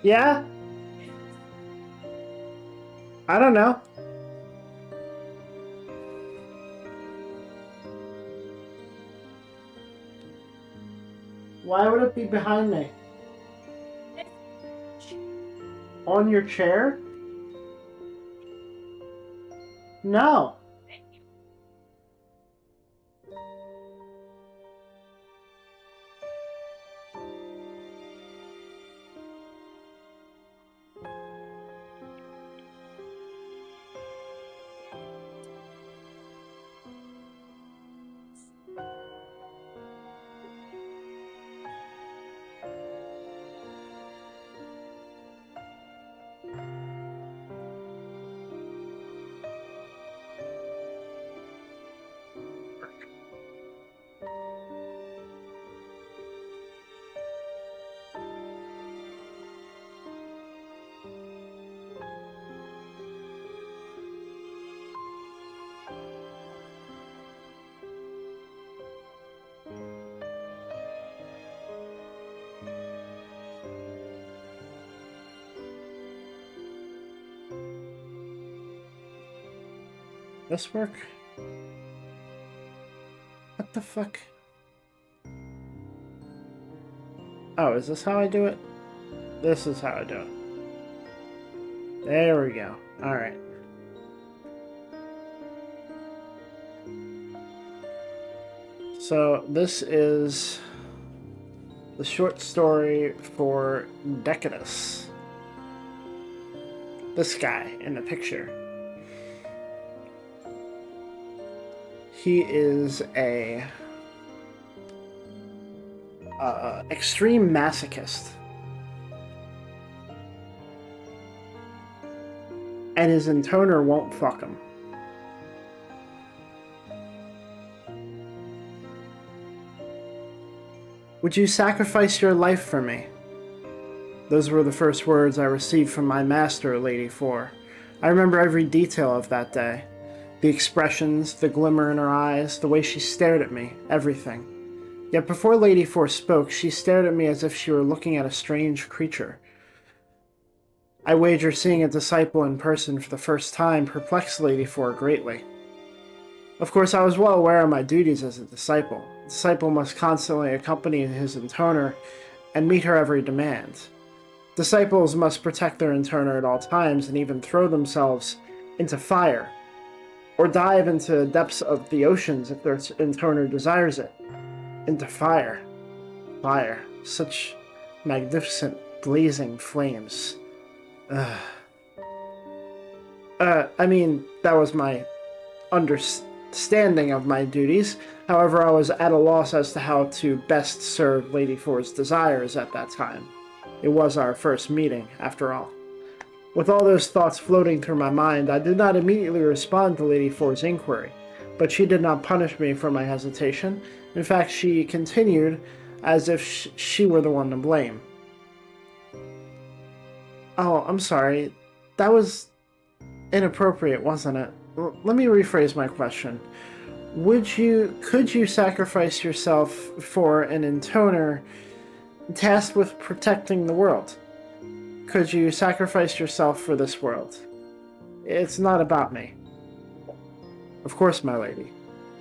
Yeah? I don't know. Why would it be behind me? On your chair? No. This work? What the fuck? Oh, is this how I do it? This is how I do it. There we go. Alright. So, this is the short story for Decadus. This guy in the picture. He is a extreme masochist. And his intoner won't fuck him. Would you sacrifice your life for me? Those were the first words I received from my master, Lady Four. I remember every detail of that day. The expressions, the glimmer in her eyes, the way she stared at me, everything. Yet before Lady Four spoke, she stared at me as if she were looking at a strange creature. I wager seeing a disciple in person for the first time perplexed Lady Four greatly. Of course, I was well aware of my duties as a disciple. The disciple must constantly accompany his intoner and meet her every demand. Disciples must protect their intoner at all times and even throw themselves into fire, or dive into the depths of the oceans if their intoner desires it. Into fire. Fire. Such magnificent blazing flames. I mean, that was my understanding of my duties. However, I was at a loss as to how to best serve Lady Four's desires at that time. It was our first meeting, after all. With all those thoughts floating through my mind, I did not immediately respond to Lady Four's inquiry, but she did not punish me for my hesitation. In fact, she continued as if she were the one to blame. Oh, I'm sorry. That was inappropriate, wasn't it? Let me rephrase my question. Could you sacrifice yourself for an intoner tasked with protecting the world? Could you sacrifice yourself for this world? It's not about me. Of course, my lady.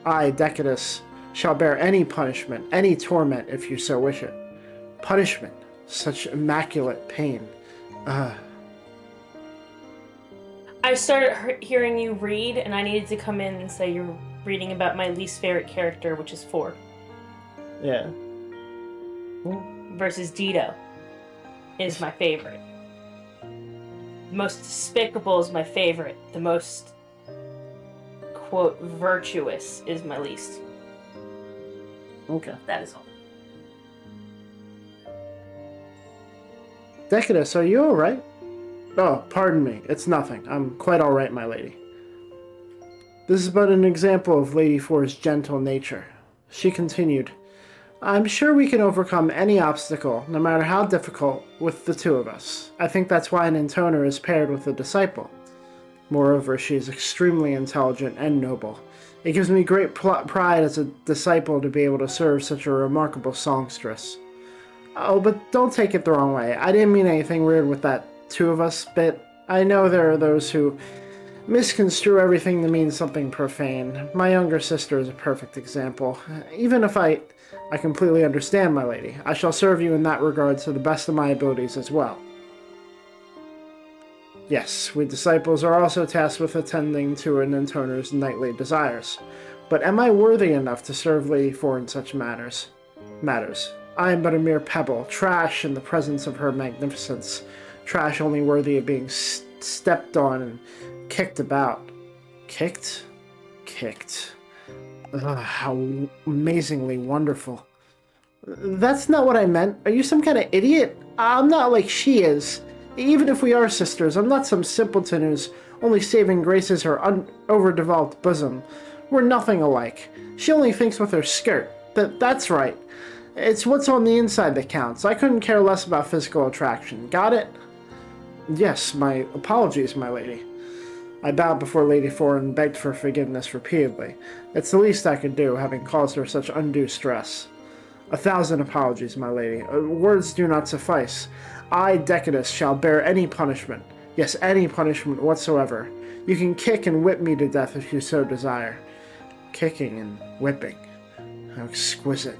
I, Decadus, shall bear any punishment, any torment, if you so wish it. Punishment. Such immaculate pain. I started hearing you read, and I needed to come in and say you're reading about my least favorite character, which is Four. Yeah. Versus Dito is my favorite. The most despicable is my favorite. The most, quote, virtuous is my least. Okay. That is all. Decadus, are you alright? Oh, pardon me. It's nothing. I'm quite alright, my lady. This is but an example of Lady Four's gentle nature. She continued, I'm sure we can overcome any obstacle, no matter how difficult, with the two of us. I think that's why an intoner is paired with a disciple. Moreover, she is extremely intelligent and noble. It gives me great pride as a disciple to be able to serve such a remarkable songstress. Oh, but don't take it the wrong way. I didn't mean anything weird with that two of us bit. I know there are those who misconstrue everything to mean something profane. My younger sister is a perfect example. Even if I completely understand, my lady, I shall serve you in that regard to the best of my abilities as well. Yes, we disciples are also tasked with attending to an intoner's nightly desires. But am I worthy enough to serve Lady Four in such matters? I am but a mere pebble, trash in the presence of her magnificence, trash only worthy of being stepped on and kicked about. Kicked? How amazingly wonderful. That's not what I meant. Are you some kind of idiot? I'm not like she is. Even if we are sisters, I'm not some simpleton whose only saving grace is her overdeveloped bosom. We're nothing alike. She only thinks with her skirt. That's right. It's what's on the inside that counts. I couldn't care less about physical attraction. Got it? Yes, my apologies, my lady. I bowed before Lady Four and begged for forgiveness repeatedly. It's the least I could do, having caused her such undue stress. 1,000 apologies, my lady. Words do not suffice. I, Decadus, shall bear any punishment, Yes, any punishment whatsoever. You can kick and whip me to death if you so desire. Kicking and whipping. How exquisite.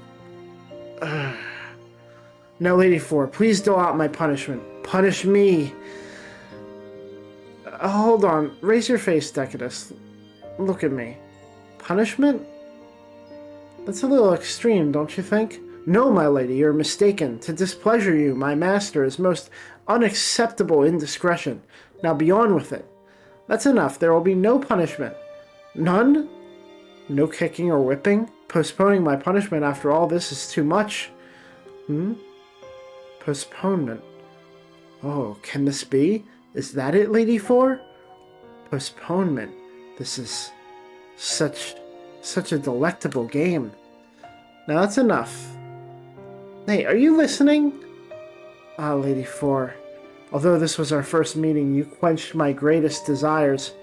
Ugh. Now, Lady Four, please dole out my punishment. Punish me. Hold on. Raise your face, Decadus. Look at me. Punishment? That's a little extreme, don't you think? No, my lady, you're mistaken. To displeasure you, my master, is most unacceptable indiscretion. Now be on with it. That's enough. There will be no punishment. None? No kicking or whipping? Postponing my punishment after all this is too much. Postponement. Oh, can this be? Is that it, Lady Four? Postponement. This is such a delectable game. Now that's enough. Hey, are you listening? Ah, Lady Four. Although this was our first meeting, you quenched my greatest desires,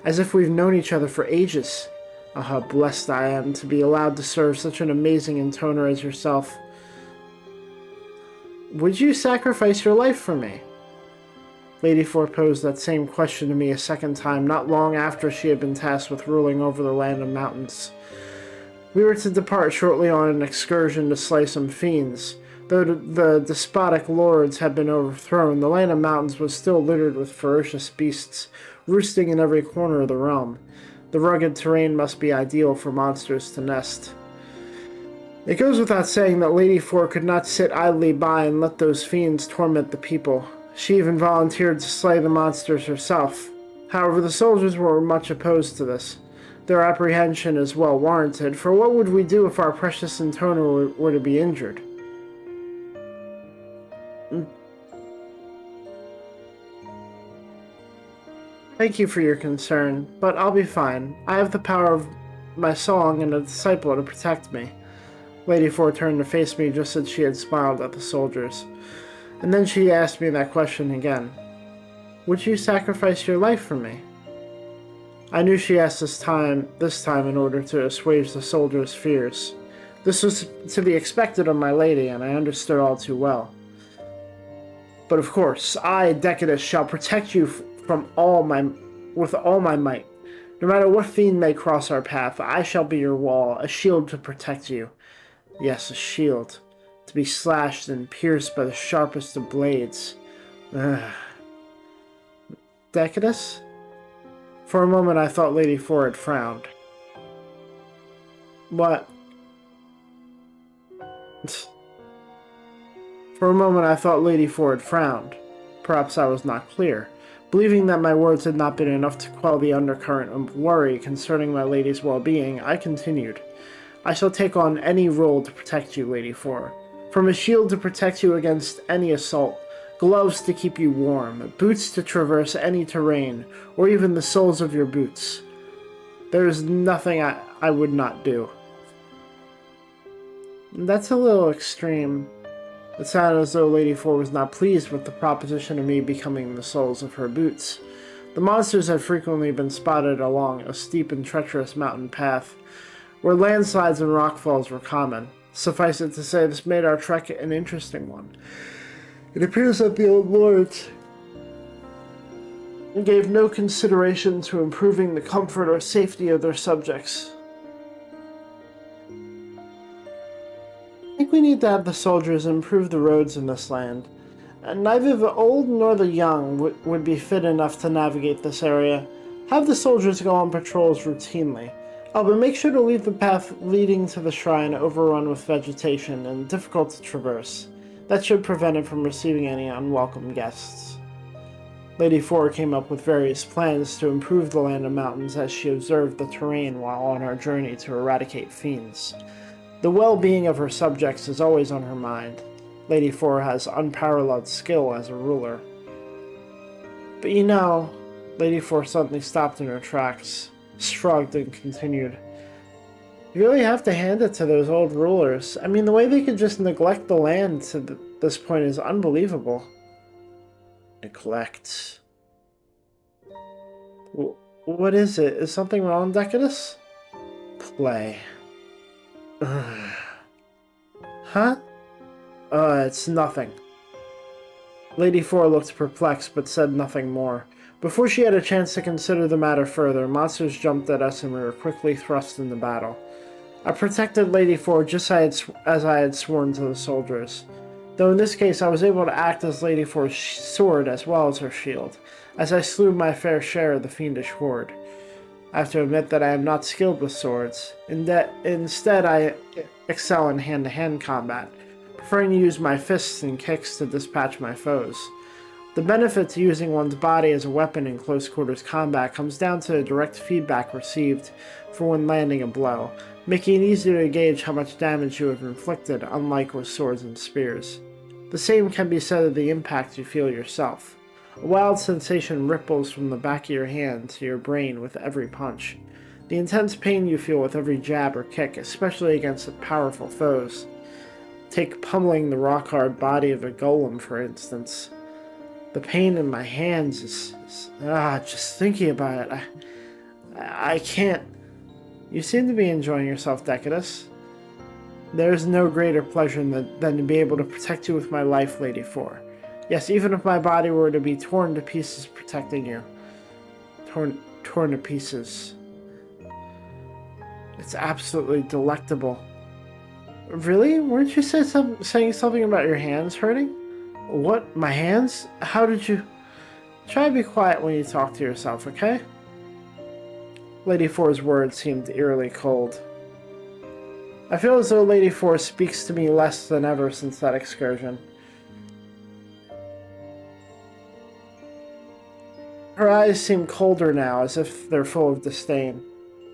as if we've known each other for ages. Oh, how blessed I am to be allowed to serve such an amazing intoner as yourself. Would you sacrifice your life for me? Lady Four posed that same question to me a second time, not long after she had been tasked with ruling over the land of mountains. We were to depart shortly on an excursion to slay some fiends. Though the despotic lords had been overthrown, the land of mountains was still littered with ferocious beasts, roosting in every corner of the realm. The rugged terrain must be ideal for monsters to nest. It goes without saying that Lady Four could not sit idly by and let those fiends torment the people. She even volunteered to slay the monsters herself. However, the soldiers were much opposed to this. Their apprehension is well warranted, for what would we do if our precious intoner were to be injured? Thank you for your concern, but I'll be fine. I have the power of my song and a disciple to protect me. Lady Four turned to face me just as she had smiled at the soldiers. And then she asked me that question again. Would you sacrifice your life for me? I knew she asked this time in order to assuage the soldiers' fears. This was to be expected of my lady, and I understood all too well. But of course, I, Decadus, shall protect you with all my might. No matter what fiend may cross our path, I shall be your wall, a shield to protect you. Yes, a shield, to be slashed and pierced by the sharpest of blades. Decadus? For a moment I thought Lady Four had frowned. What? For a moment I thought Lady Four had frowned. Perhaps I was not clear. Believing that my words had not been enough to quell the undercurrent of worry concerning my lady's well-being, I continued. I shall take on any role to protect you, Lady Four. From a shield to protect you against any assault, gloves to keep you warm, boots to traverse any terrain, or even the soles of your boots. There is nothing I would not do. That's a little extreme. It sounded as though Lady Four was not pleased with the proposition of me becoming the soles of her boots. The monsters had frequently been spotted along a steep and treacherous mountain path, where landslides and rockfalls were common. Suffice it to say, this made our trek an interesting one. It appears that the old lords gave no consideration to improving the comfort or safety of their subjects. I think we need to have the soldiers improve the roads in this land. And neither the old nor the young would be fit enough to navigate this area. Have the soldiers go on patrols routinely. Oh, but make sure to leave the path leading to the shrine overrun with vegetation and difficult to traverse. That should prevent it from receiving any unwelcome guests. Lady Four came up with various plans to improve the land of mountains as she observed the terrain while on our journey to eradicate fiends. The well-being of her subjects is always on her mind. Lady Four has unparalleled skill as a ruler. But you know, Lady Four suddenly stopped in her tracks, shrugged, and continued. You really have to hand it to those old rulers. I mean, the way they could just neglect the land to this point is unbelievable. Neglect. What is it? Is something wrong, Decadus? Play. Huh? It's nothing. Lady Four looked perplexed, but said nothing more. Before she had a chance to consider the matter further, monsters jumped at us and we were quickly thrust into battle. I protected Lady Four just as I had sworn to the soldiers. Though in this case I was able to act as Lady Four's sword as well as her shield, as I slew my fair share of the fiendish horde. I have to admit that I am not skilled with swords. Instead, I excel in hand-to-hand combat, preferring to use my fists and kicks to dispatch my foes. The benefit to using one's body as a weapon in close-quarters combat comes down to the direct feedback received for when landing a blow, making it easier to gauge how much damage you have inflicted, unlike with swords and spears. The same can be said of the impact you feel yourself. A wild sensation ripples from the back of your hand to your brain with every punch. The intense pain you feel with every jab or kick, especially against powerful foes. Take pummeling the rock-hard body of a golem, for instance. The pain in my hands is just thinking about it, I can't. You seem to be enjoying yourself, Decadus. There is no greater pleasure than to be able to protect you with my life, Lady Four. Yes, even if my body were to be torn to pieces protecting you. Torn to pieces. It's absolutely delectable. Really? Weren't you saying something about your hands hurting? What? My hands? How did you... Try to be quiet when you talk to yourself, okay? Lady Four's words seemed eerily cold. I feel as though Lady Four speaks to me less than ever since that excursion. Her eyes seem colder now, as if they're full of disdain.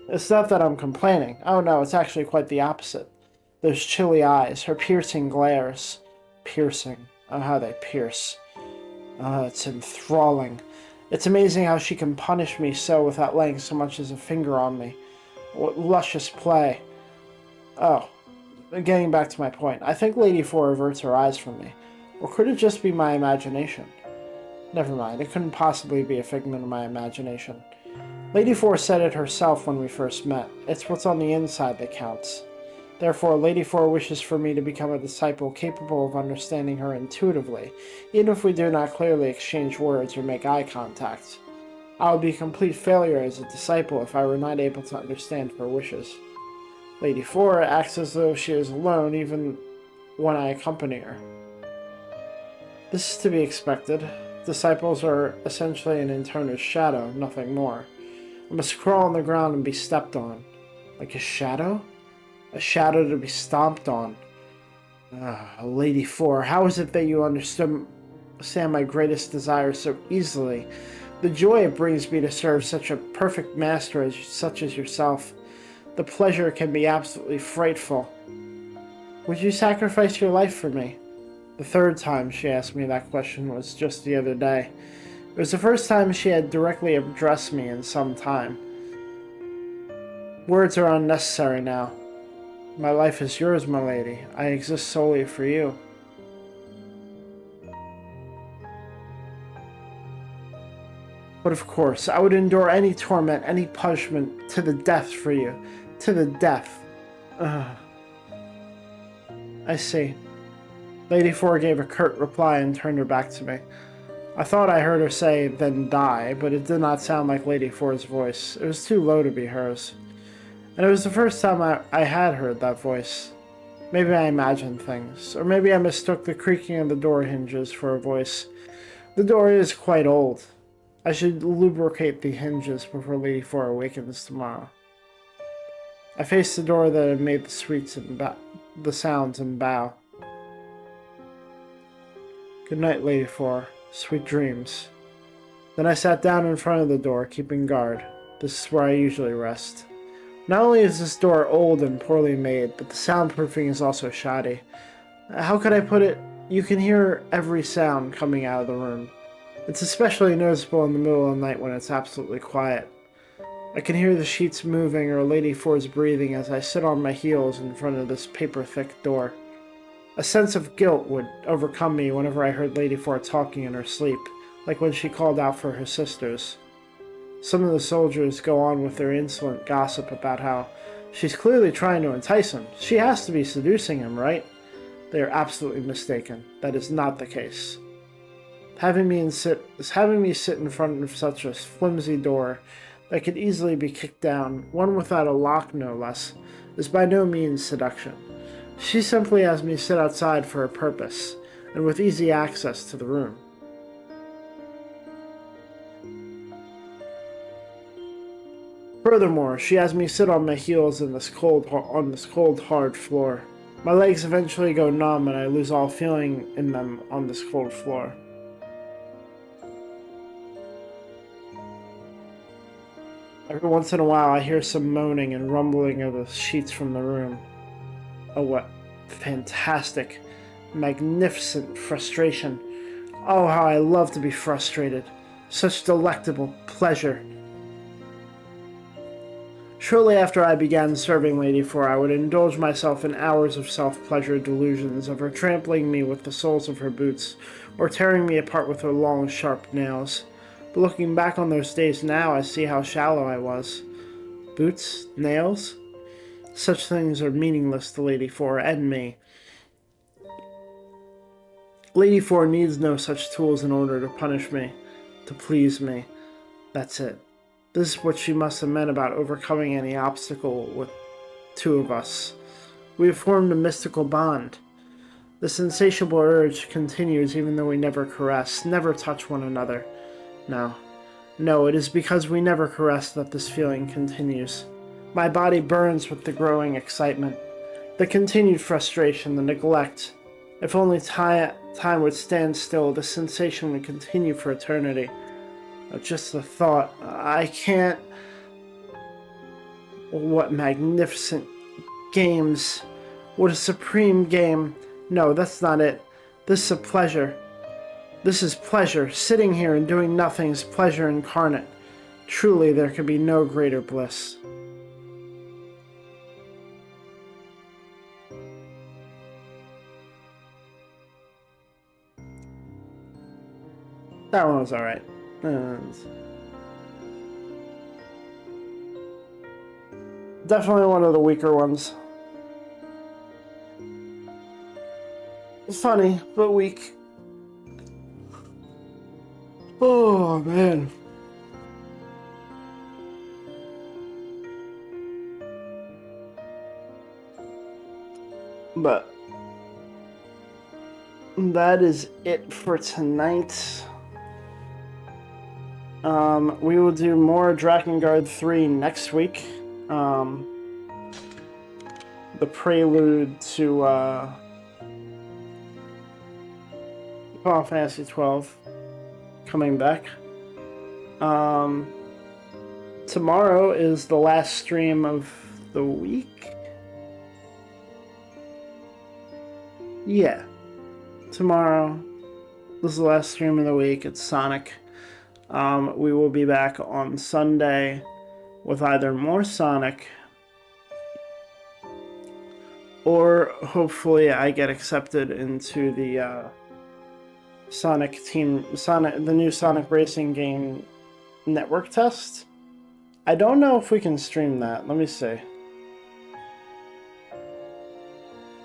It's not that I'm complaining. Oh no, it's actually quite the opposite. Those chilly eyes, her piercing glares. Piercing. Oh, how they pierce. Oh, it's enthralling. It's amazing how she can punish me so without laying so much as a finger on me. What luscious play. Oh, getting back to my point. I think Lady Four averts her eyes from me. Or could it just be my imagination? Never mind, it couldn't possibly be a figment of my imagination. Lady Four said it herself when we first met. It's what's on the inside that counts. Therefore, Lady Four wishes for me to become a disciple capable of understanding her intuitively, even if we do not clearly exchange words or make eye contact. I would be a complete failure as a disciple if I were not able to understand her wishes. Lady Four acts as though she is alone even when I accompany her. This is to be expected. Disciples are essentially an interner's shadow, nothing more. I must crawl on the ground and be stepped on. Like a shadow? A shadow to be stomped on. Lady Four, how is it that you understand my greatest desire so easily? The joy it brings me to serve such a perfect master such as yourself. The pleasure can be absolutely frightful. Would you sacrifice your life for me? The third time she asked me that question was just the other day. It was the first time she had directly addressed me in some time. Words are unnecessary now. My life is yours, my lady. I exist solely for you. But of course, I would endure any torment, any punishment, to the death for you. To the death. I see. Lady Four gave a curt reply and turned her back to me. I thought I heard her say, then die, but it did not sound like Lady Four's voice. It was too low to be hers. And it was the first time I had heard that voice. Maybe I imagined things, or maybe I mistook the creaking of the door hinges for a voice. The door is quite old. I should lubricate the hinges before Lady Four awakens tomorrow. I faced the door that had made the sounds and bow. Good night, Lady Four. Sweet dreams. Then I sat down in front of the door, keeping guard. This is where I usually rest. Not only is this door old and poorly made, but the soundproofing is also shoddy. How could I put it? You can hear every sound coming out of the room. It's especially noticeable in the middle of the night when it's absolutely quiet. I can hear the sheets moving or Lady Four's breathing as I sit on my heels in front of this paper-thick door. A sense of guilt would overcome me whenever I heard Lady Four talking in her sleep, like when she called out for her sisters. Some of the soldiers go on with their insolent gossip about how she's clearly trying to entice him. She has to be seducing him, right? They are absolutely mistaken. That is not the case. having me sit in front of such a flimsy door that could easily be kicked down, one without a lock no less, is by no means seduction. She simply has me sit outside for a purpose, and with easy access to the room. Furthermore, she has me sit on my heels on this cold, hard floor. My legs eventually go numb and I lose all feeling in them on this cold floor. Every once in a while I hear some moaning and rumbling of the sheets from the room. Oh, what fantastic, magnificent frustration. Oh, how I love to be frustrated. Such delectable pleasure. Shortly after I began serving Lady 4, I would indulge myself in hours of self-pleasure delusions of her trampling me with the soles of her boots, or tearing me apart with her long, sharp nails. But looking back on those days now, I see how shallow I was. Boots? Nails? Such things are meaningless to Lady 4 and me. Lady 4 needs no such tools in order to punish me, to please me. That's it. This is what she must have meant about overcoming any obstacle with two of us. We have formed a mystical bond. This insatiable urge continues even though we never caress, never touch one another. No, it is because we never caress that this feeling continues. My body burns with the growing excitement, the continued frustration, the neglect. If only time would stand still, the sensation would continue for eternity. Just the thought, I can't... What magnificent games. What a supreme game. No, that's not it. This is a pleasure. This is pleasure. Sitting here and doing nothing is pleasure incarnate. Truly, there could be no greater bliss. That one was alright. Definitely one of the weaker ones. Funny, but weak. Oh, man. But that is it for tonight. We will do more Drakengard 3 next week. The prelude to Final Fantasy 12 coming back. Tomorrow is the last stream of the week. Yeah. Tomorrow is the last stream of the week. It's Sonic. We will be back on Sunday with either more Sonic or hopefully I get accepted into the the new Sonic Racing game network test. I don't know if we can stream that. Let me see.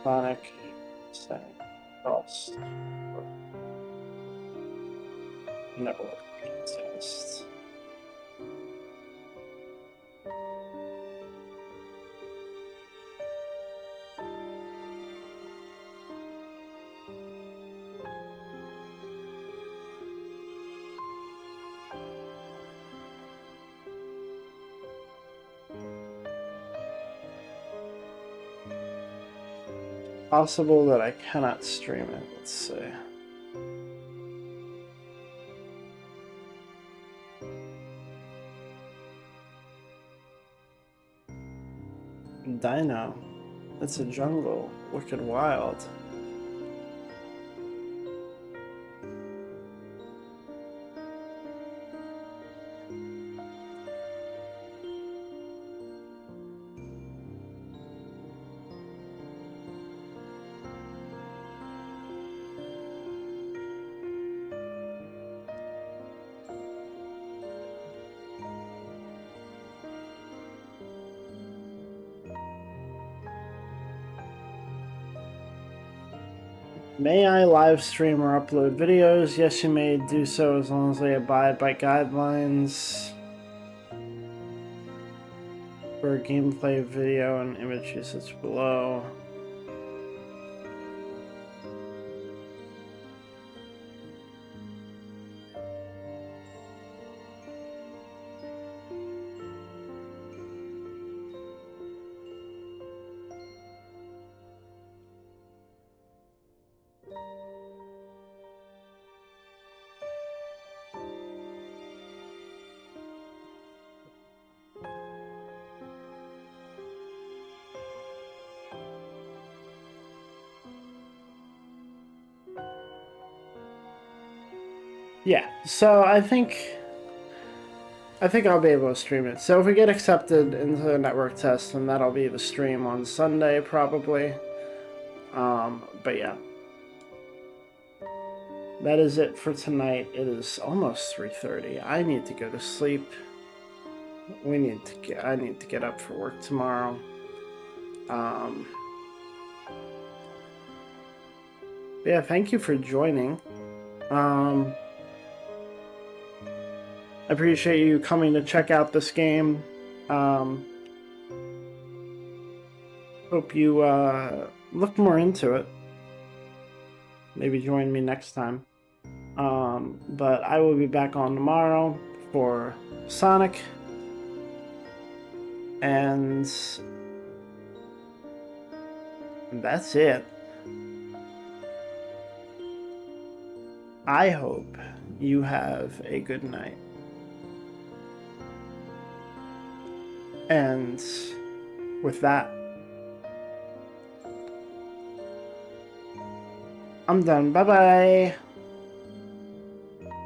Sonic Cross network test. Possible that I cannot stream it. Let's see. Dino. It's a jungle. Wicked wild. May I live stream or upload videos? Yes, you may do so as long as they abide by guidelines for gameplay, video, and image usage below. Yeah, so I think I'll be able to stream it. So if we get accepted into the network test, then that'll be the stream on Sunday probably. But yeah. That is it for tonight. It is almost 3:30. I need to go to sleep. I need to get up for work tomorrow. Yeah, thank you for joining. I appreciate you coming to check out this game. Hope you look more into it. Maybe join me next time. But I will be back on tomorrow for Sonic. And that's it. I hope you have a good night. And with that, I'm done. Bye-bye.